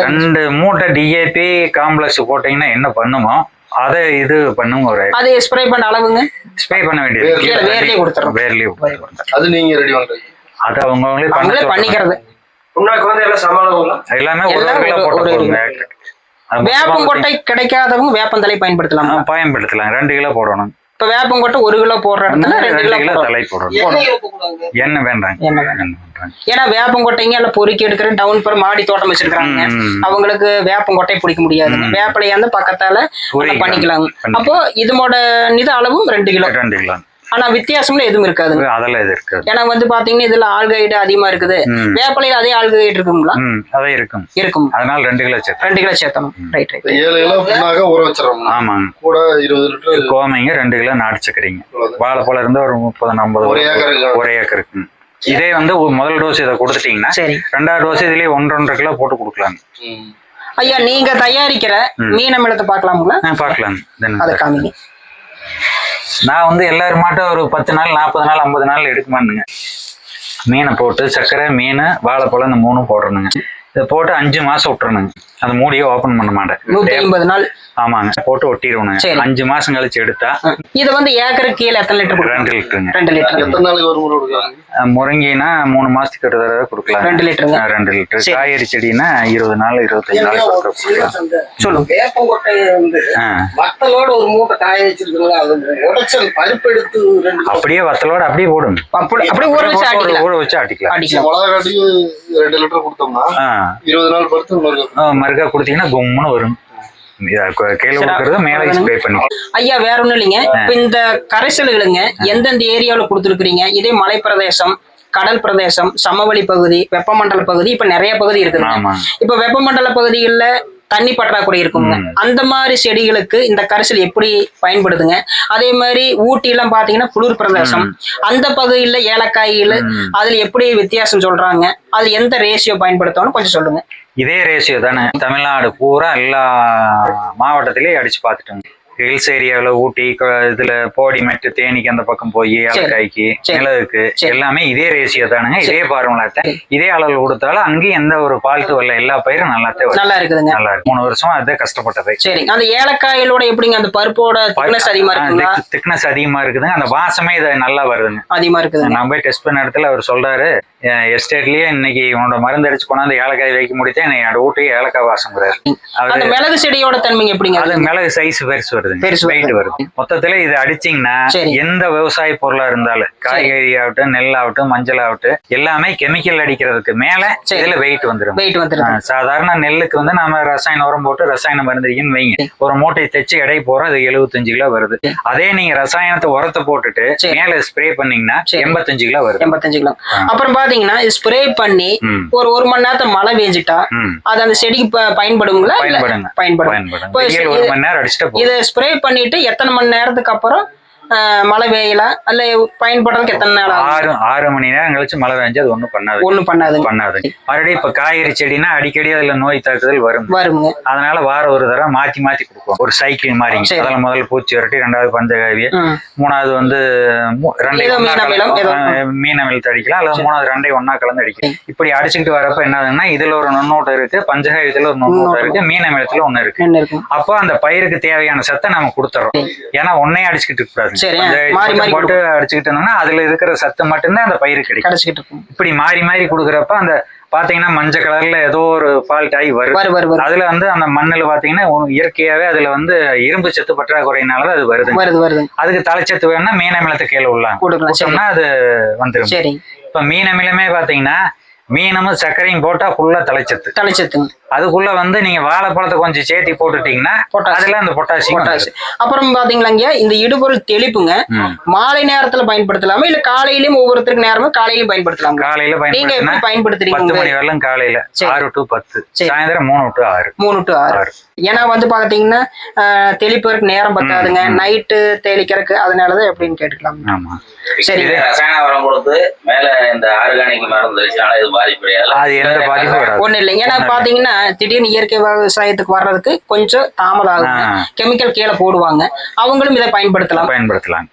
2 மூட்டை டிஏபி காம்ப்ளெக்ஸ் போட்டீங்கன்னா என்ன பண்ணுமோ அதை இது பண்ணுங்க. ஒரு அது ஸ்ப்ரே பண்ண அளவுங்க, ஸ்ப்ரே பண்ண வேண்டியது வேர்லயே கொடுத்துறோம். அது நீங்க ரெடி பண்றீங்க? அது அவங்களே பண்ணிக்கிறது. எல்லாமே 1 கிலோ போட்டு வேப்பங்கொட்டை கிடைக்காதவங்க வேப்பந்தலை பயன்படுத்தலாம். 2 கிலோ போடணும். இப்ப வேப்பங்கொட்டை 1 கிலோ போடுற இடத்துல 2 கிலோ தலை போடணும். என்ன வேண்டாம். ஏன்னா வேப்பங்கொட்டைங்க எல்லாம் பொறுக்கி எடுக்கிற டவுன் பெற மாடி தோட்டம் வச்சிருக்காங்க, அவங்களுக்கு வேப்பங்கொட்டை பிடிக்க முடியாது. வேப்பிலையா இருந்தா பக்கத்தால பண்ணிக்கலாம். அப்போ இதோட அளவும் 2 கிலோ. ஆனா வித்தியாசம்ல எதுவும் இருக்காது. அதெல்லாம் எது இருக்காது. ஏன்னா வந்து பாத்தீங்கன்னா இதுல ஆல்கைடு அதிகமா இருக்குது, வேப்பலையில அதே ஆல்கைடு இருக்குங்களா? அதே இருக்கும். அதனால 2 கிலோ சேர்த்தணும். ரைட். 7 கிலோ புண்ணாக ஊற வச்சிரோம். ஆமாங்க. கூட 20 லிட்டர் கோமிங்க, 2 கிலோ நாட்டு சக்கரைங்க. வாழைப்பழம் இருந்தா ஒரு 30-40 ஒரு ஏக்கருக்கு. இதே வந்து முதல் டோஸ் இதை கொடுத்துட்டீங்கன்னா 2வது டோஸ் இதுலயே 1-1.5 கிலோ போட்டு கொடுக்கலாம். ஐயா நீங்க தயாரிக்கிற மீன் அமிலத்தை பாக்கலாங்களா? பாக்கலாம். அதை காமிங்க. நான் வந்து எல்லாரும் மாட்டும் ஒரு 10 நாள் 40 நாள் 50 நாள் எடுக்குமானுங்க. மீனை போட்டு சர்க்கரை, மீன், வாழைப்பழம் இந்த 3 போட்டுருணுங்க. இதை போட்டு 5 மாசம் விட்டுறணுங்க. அந்த மூடியை ஓபன் பண்ண மாட்டேன். 150 நாள். ஆமாங்க, போட்டு ஒட்டிடுவோங்க. 5 மாசம் கழிச்சு எடுத்தா இது வந்து ஏக்கருக்கு கீழே எத்தனை லிட்டர்? 2 லிட்டருங்க. 2 லிட்டர். எத்தனை நாளைக்கு ஒரு முறை கொடுக்கலாம்? முருங்கினா 3 மாசத்துக்கு ஒரு தடவை கொடுக்கலாம். 2 லிட்டருங்க. 2 லிட்டர். காய்கறி செடினா 20 நாள் 25 நாள் கொடுக்கலாம். சொல்லுங்க. வேப்பங்கொட்டை வந்து வத்தலோட ஒரு மூட்டை காய வச்சிருக்கீங்களா? அது உடைச்சல் பருப்பு எடுத்து அப்படியே வத்தலோட அப்படியே போடுங்க. அப்படியே ஊற வச்சு ஆட்டிக்கலாம். மிளகா காட்டி 2 லிட்டர் கொடுத்தோம்னா 20 நாள் பொறுத்து மறுக்கா கொடுத்தீங்கன்னா கும்முன்னு வரும். ஐயா வேற ஒண்ணும் இல்லைங்க. இப்ப இந்த கரைசல்களுங்க எந்தெந்த ஏரியாவில கொடுத்துருக்கீங்க? இதே மலை பிரதேசம், கடல் பிரதேசம், சமவெளி பகுதி, வெப்பமண்டல பகுதி, இப்ப நிறைய பகுதி இருக்குதுங்க. இப்ப வெப்பமண்டல பகுதிகளில் தண்ணி பற்றாக்குறை இருக்குங்க. அந்த மாதிரி செடிகளுக்கு இந்த கரைசல் எப்படி பயன்படுதுங்க? அதே மாதிரி ஊட்டி எல்லாம் பாத்தீங்கன்னா குளிர் பிரதேசம், அந்த பகுதியில ஏலக்காய்கள் அதுல எப்படி வித்தியாசம் சொல்றாங்க? அது எந்த ரேஷியோ பயன்படுத்தணும் கொஞ்சம் சொல்லுங்க. இதே ரேஷியோ தானே தமிழ்நாடு பூரா எல்லா மாவட்டத்திலயும் அடிச்சு பார்த்துட்டோங்க. ஹில்ஸ் ஏரியாவில் ஊட்டி இதுல போடிமெட்டு தேனிக்கு அந்த பக்கம் போய் ஏலக்காய்க்கு மிளகுக்கு எல்லாமே இதே ரேஷியோ தானுங்க. இதே ஃபார்முலாத்தை இதே அளவு கொடுத்தாலும் அங்கேயும் எந்த ஒரு ஃபால்ட்டும் வரல. எல்லா பயிரும் நல்லா இருக்குதுங்க. நல்லா இருக்கு. 3 வருஷமா அதே கஷ்டப்பட்டது. சரி, அந்த ஏலக்காயோட எப்படிங்க அந்த பருப்போட திக்னஸ் அதிகமா இருக்குங்களா? திக்னஸ் அதிகமா இருக்குதுங்க. அந்த வாசமே இது நல்லா வருதுங்க. அதிகமா இருக்குது. நான் போய் டெஸ்ட் பண்ண இடத்துல அவர் சொல்றாரு, எஸ்டேட்லயே இன்னைக்கு உன்னோட மருந்து அடிச்சு கொண்டாந்து ஏலக்காய் வைக்க முடியும், என்னை ஊட்டி ஏலக்காய் வாசம் வராது. அந்த மிளகு செடியோட தன்மைங்க எப்படிங்க? அது மிளகு சைஸ் பெருசு வருது, வெயிட் வருது. மொத்தத்துல இது அடிச்சீங்கன்னா எந்த விவசாய பொருளா இருந்தாலும் காய்கறி ஆகட்டும், நெல் ஆகட்டும், மஞ்சள் ஆகட்டும், எல்லாமே கெமிக்கல் அடிக்கிறதுக்கு மேல இதுல வெயிட் வந்துடும். சாதாரண நெல்லுக்கு வந்து நம்ம ரசாயன உரம் போட்டு ரசாயன மருந்துன்னு வைங்க, ஒரு மூட்டை தைச்சு எடை போறோம், அது 75 கிலோ வருது. அதே நீங்க ரசாயனத்தை உரத்தை போட்டுட்டு மேல ஸ்ப்ரே பண்ணீங்கன்னா 85 கிலோ வருது. 85 கிலோ. அப்புறம் பாத்தீங்கன்னா ஸ்ப்ரே பண்ணி ஒரு மணி நேரத்தை மழை பெஞ்சிட்டா அது அந்த செடிக்கு பயன்படுங்களா? பயன்படும். 1 மணி நேரம் அடிச்சுட்டு இதை ஸ்ப்ரே பண்ணிட்டு எத்தனை மணி நேரத்துக்கு அப்புறம் மழை பெய்யலாம் அல்ல பயன்படுறதுக்கு எத்தனை நாள்? 6 மணி நேரம் கழிச்சு மழை பெஞ்சு அது ஒண்ணும் பண்ணாது. மறுபடியும் இப்ப காய்கறி செடினா அடிக்கடி அதுல நோய் தாக்குதல் வருங்க. அதனால வாரம் ஒரு தடவை மாத்தி கொடுப்போம். ஒரு சைக்கிள் மாதிரி. அதுல முதல்ல பூச்சி வரட்டி, 2வது பஞ்சகாவிய, 3வது வந்து மீனமில் அடிக்கலாம், அல்லது 3வது 2 ஒன்னா கலந்து அடிக்கலாம். இப்படி அடிச்சுக்கிட்டு வரப்ப என்னதுன்னா இதுல ஒரு நுண்ணோட்டம் இருக்கு, பஞ்சகாவியத்துல ஒரு நுண்ணோட்டம் இருக்கு, மீனமிலத்துல ஒண்ணு இருக்கு. அப்போ அந்த பயிருக்கு தேவையான சத்தை நம்ம கொடுத்துறோம். ஏன்னா ஒன்னே அடிச்சுக்கிட்டு கூடாது. போட்டு அடிச்சுக்கிட்டு இருந்தோம்னா அதுல இருக்கிற சத்து மட்டும்தான் அந்த பயிருக்கு கிடைக்கும். இப்படி மாறி மாறி கொடுக்குறப்ப அந்த பாத்தீங்கன்னா மஞ்சள் கலர்ல ஏதோ ஒரு ஃபால்ட் ஆகி வரும். அதுல வந்து அந்த மண்ணுல பாத்தீங்கன்னா இயற்கையாவே அதுல வந்து இரும்பு சத்து பற்றாக்குறையினாலதான் அது வருது. அதுக்கு தலைச்சத்து வேணும்னா மீனமிலத்தை கீழே உள்ளாங்கன்னா அது வந்துடும். இப்ப மீனமிலமே பாத்தீங்கன்னா மீனமும் சர்க்கரையும் போட்டா ஃபுல்லா தலைச்சத்து. அதுக்குள்ள வந்து நீங்க வாழைப்பழத்தை கொஞ்சம் சேர்த்தி போட்டுட்டீங்கன்னா அதுல அந்த பொட்டாசியம். அப்புறம் பாத்தீங்களா இந்த இடுபொருள் தெளிப்புங்க மாலை நேரத்துல பயன்படுத்தலாமா இல்ல காலையிலயும் ஒவ்வொருத்தருக்கு நேரமும் காலையிலும் பயன்படுத்தலாம்? காலையில பயன்படுத்துறீங்க 10 மணி வரலாம், காலையில 6 to 10, சாயந்தரம் 3 to 6. 3 to 6. ஏன்னா வந்து பாத்தீங்கன்னா தெளிப்பதற்கு நேரம் பத்தாதுங்க, நைட்டு தெளிக்கிறதுக்கு, அதனாலதான் எப்படின்னு கேட்டுக்கலாம். ஆமா, சரி. ரசாயன உரம் கொடுத்து மேல இந்த ஆர்கானிக் மருந்து இது பாதிப்பு ஒண்ணு இல்லை. ஏன்னா பாத்தீங்கன்னா திடீர்னு இயற்கை விவசாயத்துக்கு வர்றதுக்கு கொஞ்சம் தாமதம் ஆகும். கெமிக்கல் கீழே போடுவாங்க, அவங்களும் இதை பயன்படுத்தலாம்.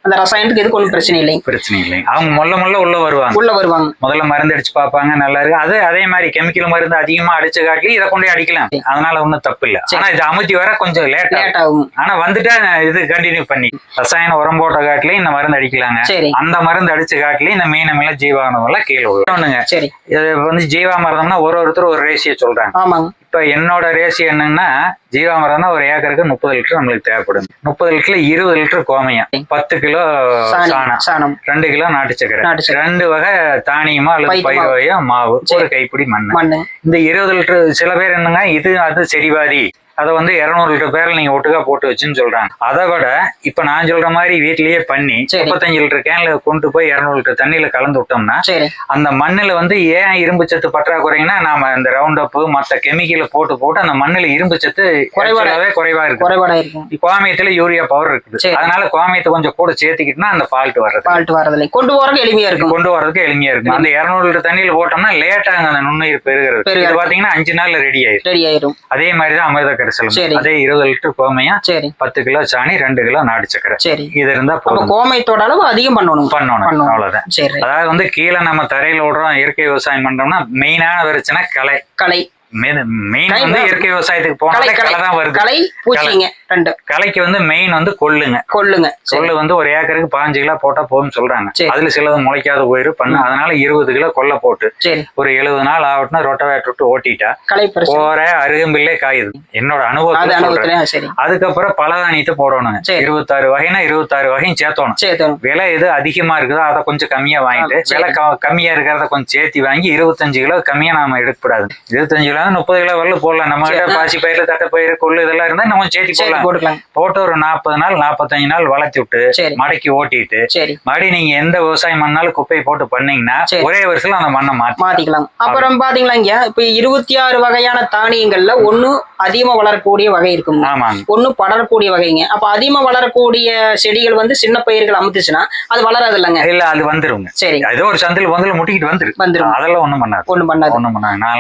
அந்த ரசாயனத்துக்கு இதுக்கு ஒன்றும் பிரச்சனை இல்லை. அவங்க முள்ள உள்ள வருவாங்க. முதல்ல மருந்து அடிச்சு பார்ப்பாங்க, நல்லா இருக்கு. அதே மாதிரி கெமிக்கல் மருந்து அதிகமா அடிச்சு காட்டி இதை கொண்டு அடிக்கலாம். அதனால ஒன்றும் தப்பு இல்லை. ஆனா இது அமுத்தி வர கொஞ்சம் லேட் ஆகும். ஆனா வந்துட்டா இது கண்டினியூ பண்ணி ரசாயன உரம் போட்ட காட்டிலையும் இந்த மருந்து அடிக்கலாங்க. அந்த மருந்து அடிச்சு காட்டிலையும் இந்த மீனமில ஜீவாணு எல்லாம் கீழே விழுங்க. இது வந்து ஜீவாமிர்தம்னா ஒருத்தர் ஒரு ரேஷியோ சொல்றாங்க. இப்ப என்னோட ரேஷியோ என்னன்னா ஜீவாமிர்தம்னா ஒரு ஏக்கருக்கு 30 லிட்டர் நம்மளுக்கு தேவைப்படும். 30 லிட்டர்ல 20 லிட்டர் கோமையம், 10 கிலோ சாணம், 2 கிலோ நாட்டு சக்கரை, 2 வகை தானியமா அல்லது பயிர் வகையோ மாவு, ஒரு கைப்பிடி மண். இந்த 20 லிட்டர் சில பேர் என்னங்க இது அது சரிவாதி, அதை வந்து 200 லிட்டர் பேரில் நீங்க ஒட்டுக்கா போட்டு வச்சுன்னு சொல்றாங்க. அதை விட இப்ப நான் சொல்ற மாதிரி வீட்லயே பண்ணி 35 லிட்டர் கேன்ல கொண்டு போய் 200 லிட்டர் தண்ணியில கலந்து விட்டோம்னா அந்த மண்ணுல வந்து ஏன் இரும்பு சத்து பற்றாக்குறைன்னா நாம இந்த ரவுண்ட் அப் மத்த கெமிக்கலை போட்டு அந்த மண்ணுல இரும்பு சத்து குறைவா இருக்கு. கோமியத்துல யூரியா பவர் இருக்குது. அதனால கோமியத்தை கொஞ்சம் கூட சேர்த்துக்கிட்டுனா அந்த ஃபால்ட் வர்றது கொண்டு வரதுக்கு எளிமையா இருக்கும். அந்த 200 லிட்டர் தண்ணியில போட்டோம்னா லேட்டா அந்த நுண்ணுயிர் பெருகிறது. இது பாத்தீங்கன்னா 5 நாள்ல ரெடி ஆயிடும். அதே மாதிரிதான் அமிர்த அதே 20 லிட்டர் கோமையா, 10 கிலோ சாணி, 2 கிலோ நாடு சக்கரை, இது இருந்தா கோமயத்தோட அளவு அதிகம் பண்ணணும். அவ்வளவுதான். அதாவது வந்து கீழே நம்ம தரையில விடுறோம், இயற்கை விவசாயம் பண்றோம்னா மெயினான பிரச்சனை களை. மெயின் வந்து இயற்கை விவசாயத்துக்கு போனாலே களை தான் வருது. களைக்கு வந்து மெயின் வந்து கொள்ளு வந்து ஒரு ஏக்கருக்கு 15 கிலோ போட்டா போதும் சொல்றாங்க. அதுல சிலது முளைக்காத போயிரு பண்ணு. அதனால 20 கிலோ கொல்லை போட்டு ஒரு 70 நாள் ஆகட்டும்னா ரொட்டவேட்டர் விட்டு ஓட்டிட்டா போற அருகம்பில்லே காயுது. என்னோட அனுபவம். அதுக்கப்புறம் பலதானியத்தை போடணுங்க. 26 வகைனா 26 வகையும் சேர்த்தணும். விலை எது அதிகமா இருக்குதோ அதை கொஞ்சம் கம்மியா வாங்கிட்டு, விலை கம்மியா இருக்கிறத கொஞ்சம் சேர்த்தி வாங்கி 25 கிலோ கம்மியா நாம எடுக்கக்கூடாது. 25 கிலோ 30 கிலோ வரல போடலாம். நம்ம கிட்ட பாசி பயிர், தட்டை பயிர், கொள்ளு இதெல்லாம் இருந்தா நம்ம சேர்த்தி போடலாம். போட்டு ஒரு 40 நாள் 45 நாள் வளர்த்தி விட்டு மடக்கி ஓட்டிட்டு மறுபடியும் நீங்க எந்த விவசாயம் பண்ணாலும் குப்பையை போட்டு பண்ணீங்கன்னா ஒரே வருஷத்துல அந்த மண்ணை மாத்திக்கலாம். அப்புறம் பாத்தீங்களா இங்க இப்ப 26 வகையான தானியங்கள்ல ஒண்ணு அதிகமா வளரக்கூடிய வகை இருக்குங்க, ஒண்ணு படரக்கூடிய வகைங்க. அப்ப அதிகமா வளரக்கூடிய செடிகள் வந்து சின்ன பயிர்கள் அமுத்துச்சுன்னா அது வளராது இல்லைங்க? இல்ல, அது வந்துருங்க. சரி, ஏதோ ஒரு சந்தில் முட்டிக்கிட்டு வந்துரும். அதெல்லாம் ஒண்ணும் பண்ணாது.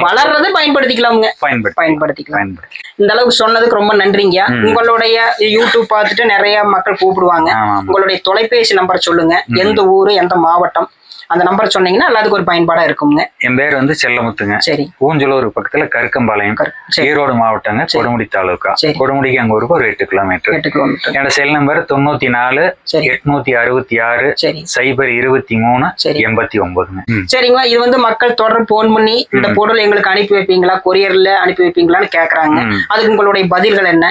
வளர்றது பயன்படுத்தி பயன்படுத்திக்கலாமுங்க. பயன்படுத்திக்கலாம். இந்த அளவுக்கு சொன்னதுக்கு ரொம்ப நன்றிங்க. உங்களுடைய யூடியூப் பார்த்துட்டு நிறைய மக்கள் கூப்பிடுவாங்க. உங்களுடைய தொலைபேசி நம்பர் சொல்லுங்க, எந்த ஊரு எந்த மாவட்டம், அந்த நம்பர் சொன்னீங்கன்னா எல்லாத்துக்கும் ஒரு பயன்பாடா இருக்குங்க. என் பேர் வந்து செல்லமுத்துங்க. சரி. ஊஞ்சலூர் பக்கத்துல கருக்கம்பாளையம், ஈரோடு மாவட்டங்க, கொடுமுடி தாலுக்கா. கொடுமுடிக்கு அங்க ஊருக்கு ஒரு 8 கிலோமீட்டர். என்னோட செல் நம்பர் 94 866 023 89. சரிங்க. இது வந்து மக்கள் தொடர்ந்து போன் பண்ணி இந்த பொருள் எங்களுக்கு அனுப்பி வைப்பீங்களா, கொரியர்ல அனுப்பி வைப்பீங்களான்னு கேக்குறாங்க. அதுக்கு உங்களுடைய பதில்கள் என்ன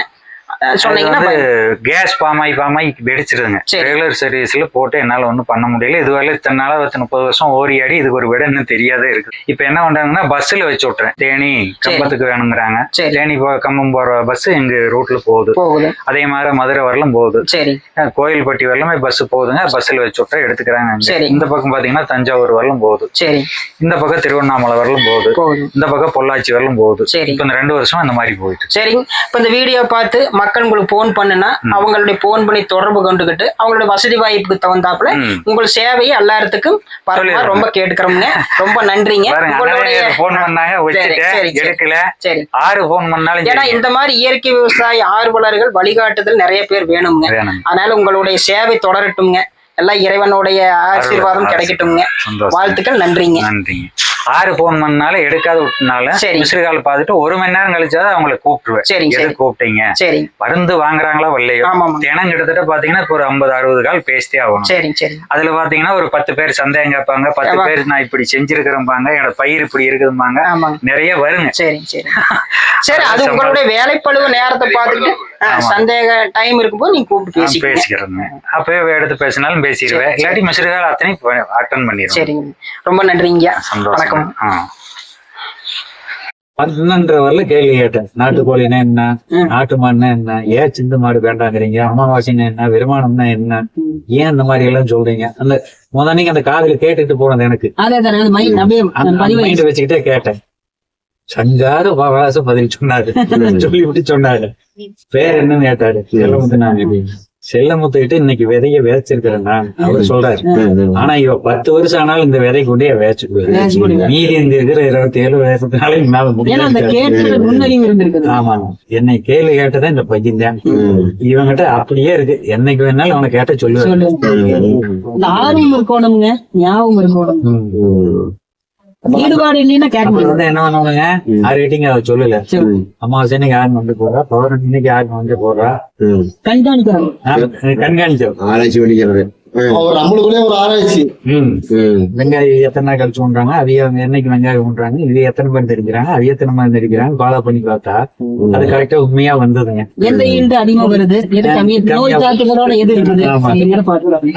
சொன்னீங்கன்னா? கேஸ் பாமாய் வெடிச்சிருதுங்க. ரெகுலர் சர்வீஸ்ல போட்டு என்னால ஒண்ணும் பண்ண முடியல. இதுவரை இத்தனால 30 வருஷம் ஓரியாடி இதுக்கு ஒரு விட இன்னும் தெரியாதே இருக்கு. இப்ப என்ன பண்றாங்கன்னா பஸ்ல வச்சு விட்டுறேன். தேனி கம்பத்துக்கு வேணுங்கிறாங்க. தேனி கம்பம் போற பஸ் எங்க ரூட்ல போகுது. அதே மாதிரி மதுரை வரலும் போகுது. கோயில்பட்டி வரலுமே பஸ் போகுதுங்க. பஸ்ல வச்சு விட்டுற எடுத்துக்கிறாங்க. இந்த பக்கம் பாத்தீங்கன்னா தஞ்சாவூர் வரலும் போகுது. இந்த பக்கம் திருவண்ணாமலை வரலும் போகுது. இந்த பக்கம் பொள்ளாச்சி வரலும் போகுது. இப்ப இந்த 2 வருஷம் அந்த மாதிரி போயிட்டு. சரிங்க. இப்ப இந்த வீடியோ பார்த்து மக்கள் உங்களுக்கு போன் பண்ணுனா அவங்களுடைய போன் பண்ணி தொடர்பு கொண்டுகிட்டு அவங்களுடைய வசதி வாய்ப்புக்கு தகுந்தாப்புல உங்கள் சேவையை எல்லாத்துக்கும் பரவாயில்ல ரொம்ப கேட்டுக்கிறோம்ங்க. ரொம்ப நன்றிங்க. ஏன்னா இந்த மாதிரி இயற்கை விவசாய ஆர்வலர்கள் வழிகாட்டுதல் நிறைய பேர் வேணுங்க. அதனால உங்களுடைய சேவை தொடரட்டும்ங்க. எல்லாம் இறைவனுடைய ஆசீர்வாதம் கிடைக்கட்டும்ங்க. வாழ்த்துக்கள். நன்றிங்க. போன் பண்ணாலும் எடுக்காத விட்டுனாலும் மிஸ்டு கால் பார்த்துட்டு 1 மணி நேரம் கழிச்சாதான் அவங்களை கூப்பிட்டுருவேன். கூப்பிட்டீங்க மருந்து வாங்குறாங்களா வரலையோ. தினம் கிட்டத்தட்ட பாத்தீங்கன்னா இப்போ ஒரு 50-60 கால் பேசிட்டே ஆகணும். அதுல பாத்தீங்கன்னா ஒரு 10 பேர் சந்தேகம் கேட்பாங்க. 10 பேர் நான் இப்படி செஞ்சிருக்கிறேன்பாங்க, என்னோட பயிர் இப்படி இருக்குதும்பாங்க. நிறைய வருங்க. சரி, அது உங்களுடைய வேலைப்பழுவு நேரத்தை பார்த்துட்டு சந்தேக டைம் இருக்கும்போது நீங்க கூப்பிட்டு பேசிக்கிறேங்க. அப்பவே எடுத்து பேசினாலும் பேசிடுவேன். இல்லாட்டி மிஸ்டு கால் அத்தனை அட்டன் பண்ணிடுவேன். சரிங்க. ரொம்ப நன்றிங்க. வணக்கம். வரல கேள்வி கேட்டேன். நாட்டுக்கோழினா என்ன, நாட்டு மாடுனா என்ன, ஏன் சிந்து மாடு வேண்டாங்கிறீங்க, அமாவாசைன்னா என்ன, வருமானம்னா என்ன, ஏன் இந்த மாதிரி எல்லாம் சொல்றீங்க? அந்த நீங்க அந்த காதுல கேட்டுட்டு போனது எனக்கு மைண்ட் வச்சுக்கிட்டே கேட்டேன். சங்கார வாசம் பதில் சொன்னாரு. சொல்லி விட்டு சொன்னாரு. பேர் என்னன்னு கேட்டாரு. செல்லமுத்துக்கிட்ட இன்னைக்கு விதைய விதைச்சிருக்கிறேன் நான் அவர் சொல்றாரு. ஆனா இவ 10 வருஷம் ஆனாலும் இந்த விதை கொண்டே விதைச்சு மீறி இந்த இருக்கிற 27 வயசுனால மேல முடியும். ஆமா, என்னை கேள்வி கேட்டதான் இந்த பையன் தான். இவங்கிட்ட அப்படியே இருக்கு. என்னைக்கு வேணாலும் அவனை கேட்ட சொல்லுவேன். ஆர்வம் இருக்கணுங்க, ஞாபகம் இருக்கணும். ஈடுபாடு இல்லைன்னா கேட்க என்ன பண்ணுவாங்க. யார்கிட்டயும் அதை சொல்லல. அமாவாசை யாரும் வந்து போறா, பௌர்ணமி இன்னைக்கு யாரும் வந்து போறா, கண்காணிச்சோம். ஆராய்ச்சி பண்ணிக்கிறது நம்மளுக்குள்ளே ஒரு ஆராய்ச்சி. வெங்காயம் எத்தனை நாள் கழிச்சு பண்றாங்க, அதைய என்னைக்கு வெங்காயம் பண்றாங்க, இது எத்தனை பேர் தெரிஞ்சுக்கிறாங்க, அது எத்தனை மாதிரி தெரிஞ்சுக்கிறாங்க, ஃபாலோ பண்ணி பார்த்தா அது கரெக்டா உண்மையா வந்ததுங்க. எந்த ஈல்டு அதிகமா வருது,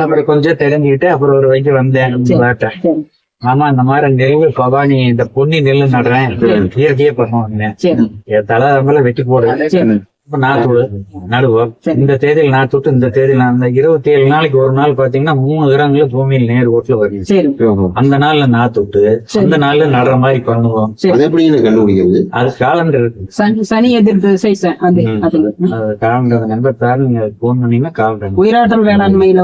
அப்புறம் கொஞ்சம் தெரிஞ்சுக்கிட்டு அப்புறம் ஒரு வரைக்கும் வந்தேன். ஆமா, இந்த மாதிரி நெல் பவானி இந்த பொன்னி நெல் நடுறேன், இயற்கையே பண்ணுவாங்க. என் தலை மேல வெட்டி போடுறேன். நாத்து நடுவோம். இந்த தேதியில் நாத்து விட்டு இந்த தேதியில் அந்த 27 நாளைக்கு ஒரு நாள் பாத்தீங்கன்னா 3 கிரகங்களும் பூமியில் நேர் ஓட்டுல வருது. அந்த நாள்ல நாத்து விட்டு அந்த நாள்ல நடுற மாதிரி பண்ணுவோம். அது காலண்டர் இருக்கு. சனி எதிர்ப்பு காலண்டர் நண்பர் பேர் நீங்க போன் பண்ணீங்கன்னா காலண்டர். உயிராற்றல் வேளாண்மையில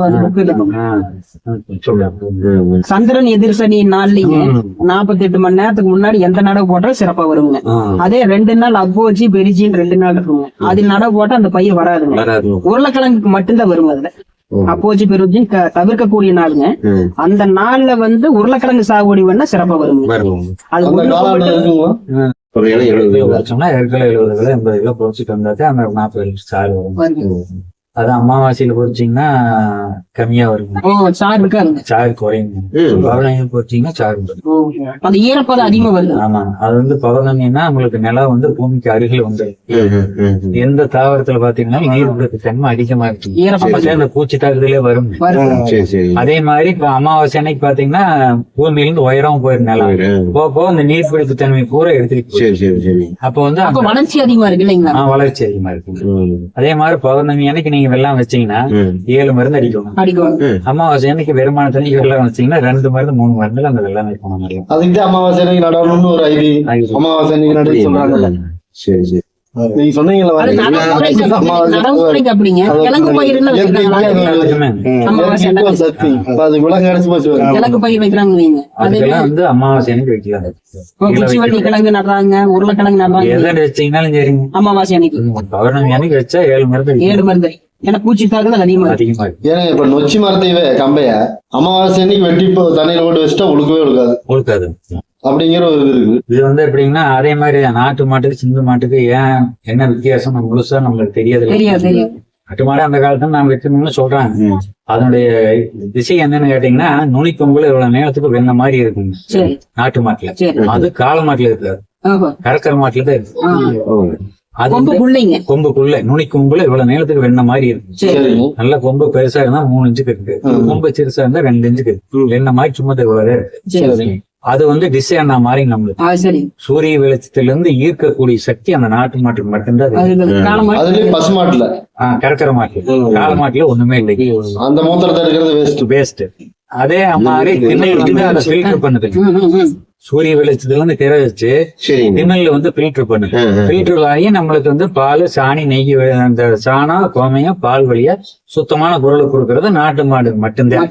சந்திரன் எதிர் சனி நாள்லீங்க 48 மணி நேரத்துக்கு முன்னாடி எந்த நடவு போட்டா சிறப்பா வருங்க. அதே 2 நாள் அப்போஜி பெரிஜின்னு 2 நாள் இருக்குங்க. அதில் நடவு போட்டா அந்த பயிர் வராதுங்க. உருளைக்கிழங்குக்கு மட்டும்தான் வரும். அதுல அப்போஜி பெருஜி தவிர்க்கக்கூடிய நாளுங்க. அந்த நாள்ல வந்து உருளைக்கிழங்கு சாகுபடி பண்ணா சிறப்பா வருங்க. அது 70 கிலோ 80 கிலோ பொறிச்சிட்டு வந்தாச்சு. அந்த 40 சாறு வரும். அது அமாவாசையில பொறிச்சிங்கன்னா கம்மியா வருங்க. சாறு குறையுங்க. பௌர்ணமி பொறிச்சிங்கன்னா சாறு வரும். அந்த ஈரப்பதம் அதிகமா வருது. ஆமா, அது வந்து பௌர்ணமின்னா உங்களுக்கு நிலம் வந்து பூமிக்கு அருகில் வந்து எந்த தாவரத்துல பாத்தீங்கன்னா நீர் தன்மை அதிகமா இருக்கு. அந்த பூச்சி தாக்குதலே வரும். அதே மாதிரி இப்ப அமாவாசை அன்னைக்கு பாத்தீங்கன்னா பூமியில இருந்து உயரம் போயிரு நிலம் போக இந்த நீர் பிடிப்பு தன்மை பூரா எடுத்துருக்கு. அப்ப வந்து வளர்ச்சி அதிகமா இருக்கு இல்லைங்களா? வளர்ச்சி அதிகமா இருக்கு. அதே மாதிரி பௌர்ணமி அன்னைக்கு நீங்க வெள்ளம் வச்சீங்கன்னா 7 மருந்து அடிக்கணும். அமாவாசை அன்னைக்கு வருமானத்தை வெள்ளம் வச்சீங்கன்னா 2 மருந்து 3 மருந்துல அந்த வெள்ளம் வைக்கணும். அதுக்கு அமாவாசை நடணும்னு ஒரு ஐடி. அமாவாசை சொல்றாங்க. சரி சரி. நீங்க சொன்னீங்கல்ல அது நடைமுறைக்கு அப்படிங்க. கிழங்கு பயிர்னு சக்தி அது விலங்கு அடைச்சு போச்சு. கிழங்கு பயிர் வைக்கிறாங்க நீங்க. அதுக்கெல்லாம் வந்து அமாவாசை அன்னைக்கு வைக்கலாம். குச்சிவள்ளி கிழங்கு நடுறாங்க, உருளைக்கிழங்கு நடுறாங்க. எதை வச்சீங்கன்னாலும் சரிங்க. அமாவாசை அன்னைக்கு பௌர்ணமி அன்னைக்கு வச்சா 7 மருந்து ஏன்னா பூச்சி தாக்குதல் அதிகமா அதிகமா ஏன்னா இப்ப நொச்சி மரத்தையவே கம்பைய அமாவாசை அன்னைக்கு வெட்டி தண்ணியில போட்டு வச்சுட்டா உழுக்காது அப்படிங்கிற ஒரு இது இருக்கு. இது வந்து எப்படின்னா அதே மாதிரி நாட்டு மாட்டுக்கு சிந்து மாட்டுக்கு ஏன் என்ன வித்தியாசம் முழுசா நம்மளுக்கு தெரியாது. நாட்டு மாடு அந்த காலத்துல நான் வச்சிருந்தோம்னு சொல்றாங்க. அதனுடைய திசை என்னன்னு கேட்டீங்கன்னா நுனி கொம்புல இவ்வளவு நேரத்துக்கு வெண்ண மாதிரி இருக்குங்க நாட்டு மாட்டுல. அது காளை மாட்டுல இருக்காது, கறக்கிற மாட்டுல தான் இருக்கு. அது கொம்புக்குள்ள நுனி கொம்புல இவ்வளவு நேரத்துக்கு வெண்ண மாதிரி இருக்கு. நல்ல கொம்பு பெருசா இருந்தா 3 இன்ச்சுக்கு இருக்கு, கொம்பு சிறுசா இருந்தா 2 இன்ச்சுக்கு இருக்கு. வெண்ண மாதிரி சும்மா தருவாரு. அது வந்து டிசைன் மாதிரி நம்மளுக்கு சூரிய வெளிச்சத்துல இருந்து ஈர்க்கக்கூடிய சக்தி அந்த நாட்டு மாட்டுக்கு மட்டும்தான். பசு மாட்டுல கறக்கிற மாட்டுல காளை மாட்டுல ஒண்ணுமே இல்லை. அந்த மூத்திரத்தை எடுக்கிறது வேஸ்ட். அதே மாதிரி திண்ணல் வந்து அதை ஃபில்டர் பண்ணுது. சூரிய வெளிச்சத்துல இருந்து திரை வச்சு திண்ணல்ல வந்து ஃபில்டர் பண்ணுது. ஃபில்டர் ஆகி நம்மளுக்கு வந்து பால், சாணி, நெய், அந்த சாணம், கோமையம், பால் வழியா சுத்தமான பொருளை கொடுக்கறது நாட்டு மாடு மட்டும்தான்.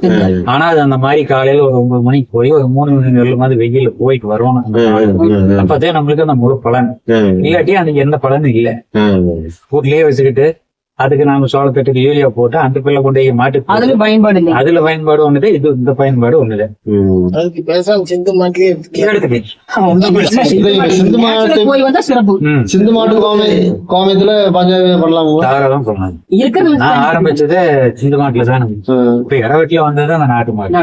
ஆனா அது அந்த மாதிரி காலையில ஒரு 9 மணிக்கு போய் ஒரு 3 மணி நேரம் மாதிரி வெயில போயிட்டு வரணும். அப்பதான் நம்மளுக்கு அந்த முழு பலன். இல்லாட்டி அதுக்கு எந்த பலனும் இல்லை. வீட்லயே வச்சுக்கிட்டு அதுக்கு நாம சோளத்தட்டுக்கு யூரியா போட்டு அந்த பிள்ளை கொண்டு மாட்டுக்கு அதுல பயன்பாடு ஒண்ணுது. இது இந்த பயன்பாடு ஒண்ணுது. சிந்து மாட்டு கோமயத்துல பஞ்சாயத்து பண்ணலாம். தாராளம் பண்ணலாம். நான் ஆரம்பிச்சதே சிந்து மாட்டுல தான். இப்ப இடவெட்டில வந்தது அந்த நாட்டு மாடு.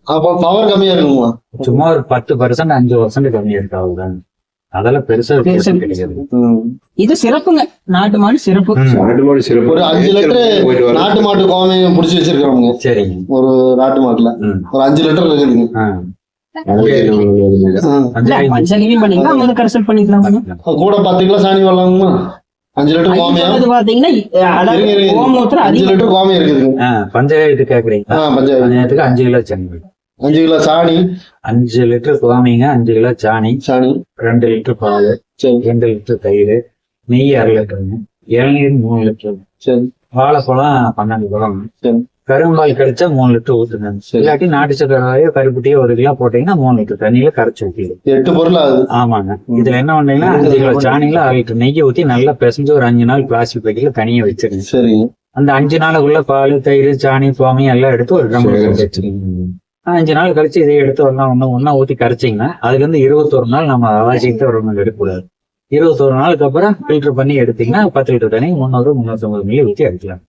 அப்ப பவர் கம்மியா இருக்குமா? சும்மா ஒரு 10%, 5% கம்மியா இருக்கு. அவ்வளவுதான். அதெல்லாம் பெருசா கிடையாது. இது சிறப்புங்க. நாட்டு மாடு சிறப்பு. ஒரு 5 லிட்டர் நாட்டு மாட்டு கோமையம் புடிச்சு வச்சிருக்கிறவங்க. சரிங்க. ஒரு நாட்டு மாட்டுல ஒரு 5 லிட்டர் இருக்குதுங்க. கூட 10 கிலோ சாணி வரலாமா? 5 லிட்டர் கோமையம் பாத்தீங்கன்னா 5 லிட்டர் கோமையம் இருக்குதுங்க. பஞ்சாயத்து கேக்குறீங்க? பஞ்சாயத்துக்கு 5 கிலோ சாணி, 5 கிலோ சாணி, 5 லிட்டர் கோமிங்க, 5 கிலோ சாணி, 2 லிட்டர் பால், 2 லிட்டர் தயிர், நெய் 1/2 லிட்டருங்க, இளநீர் 3 லிட்டர், வாழைப்பழம் 12 பழம், கரும்பால் கிடைச்சா 3 லிட்டர் ஊத்துங்க. இல்லாட்டி நாட்டு சக்கரையோ கருப்பட்டியோ 1 கிலோ போட்டீங்கன்னா 3 லிட்டர் தண்ணியில கரைச்சி ஊற்றிடும். 8 பொருள் ஆகுது. ஆமாங்க. இதுல என்ன பண்ணீங்கன்னா 5 கிலோ சாணியில 1/2 லிட்டர் நெய்யை ஊற்றி நல்லா பிசைஞ்சு ஒரு 5 நாள் பிளாஸ்டிக் பேக்கில தனியா வச்சிருங்க. சரி. அந்த 5 நாளுக்குள்ள பால், தயிர், சாணி, கோமியம் எல்லாம் எடுத்து ஒரு ட்ரம் வச்சிருக்கீங்க. 5 நாள் கழிச்சு இதை எடுத்து ஒன்னா ஊத்தி கரைச்சிங்கன்னா அதுல இருந்து 21 நாள் நம்ம அவசியத்தை ஒரு எடுக்கக்கூடாது. 21 நாளுக்கு அப்புறம் ஃபில்டர் பண்ணி எடுத்தீங்கன்னா 10 லிட்டர் தண்ணி 300-350 மில்லி ஊற்றி அடிக்கலாம்.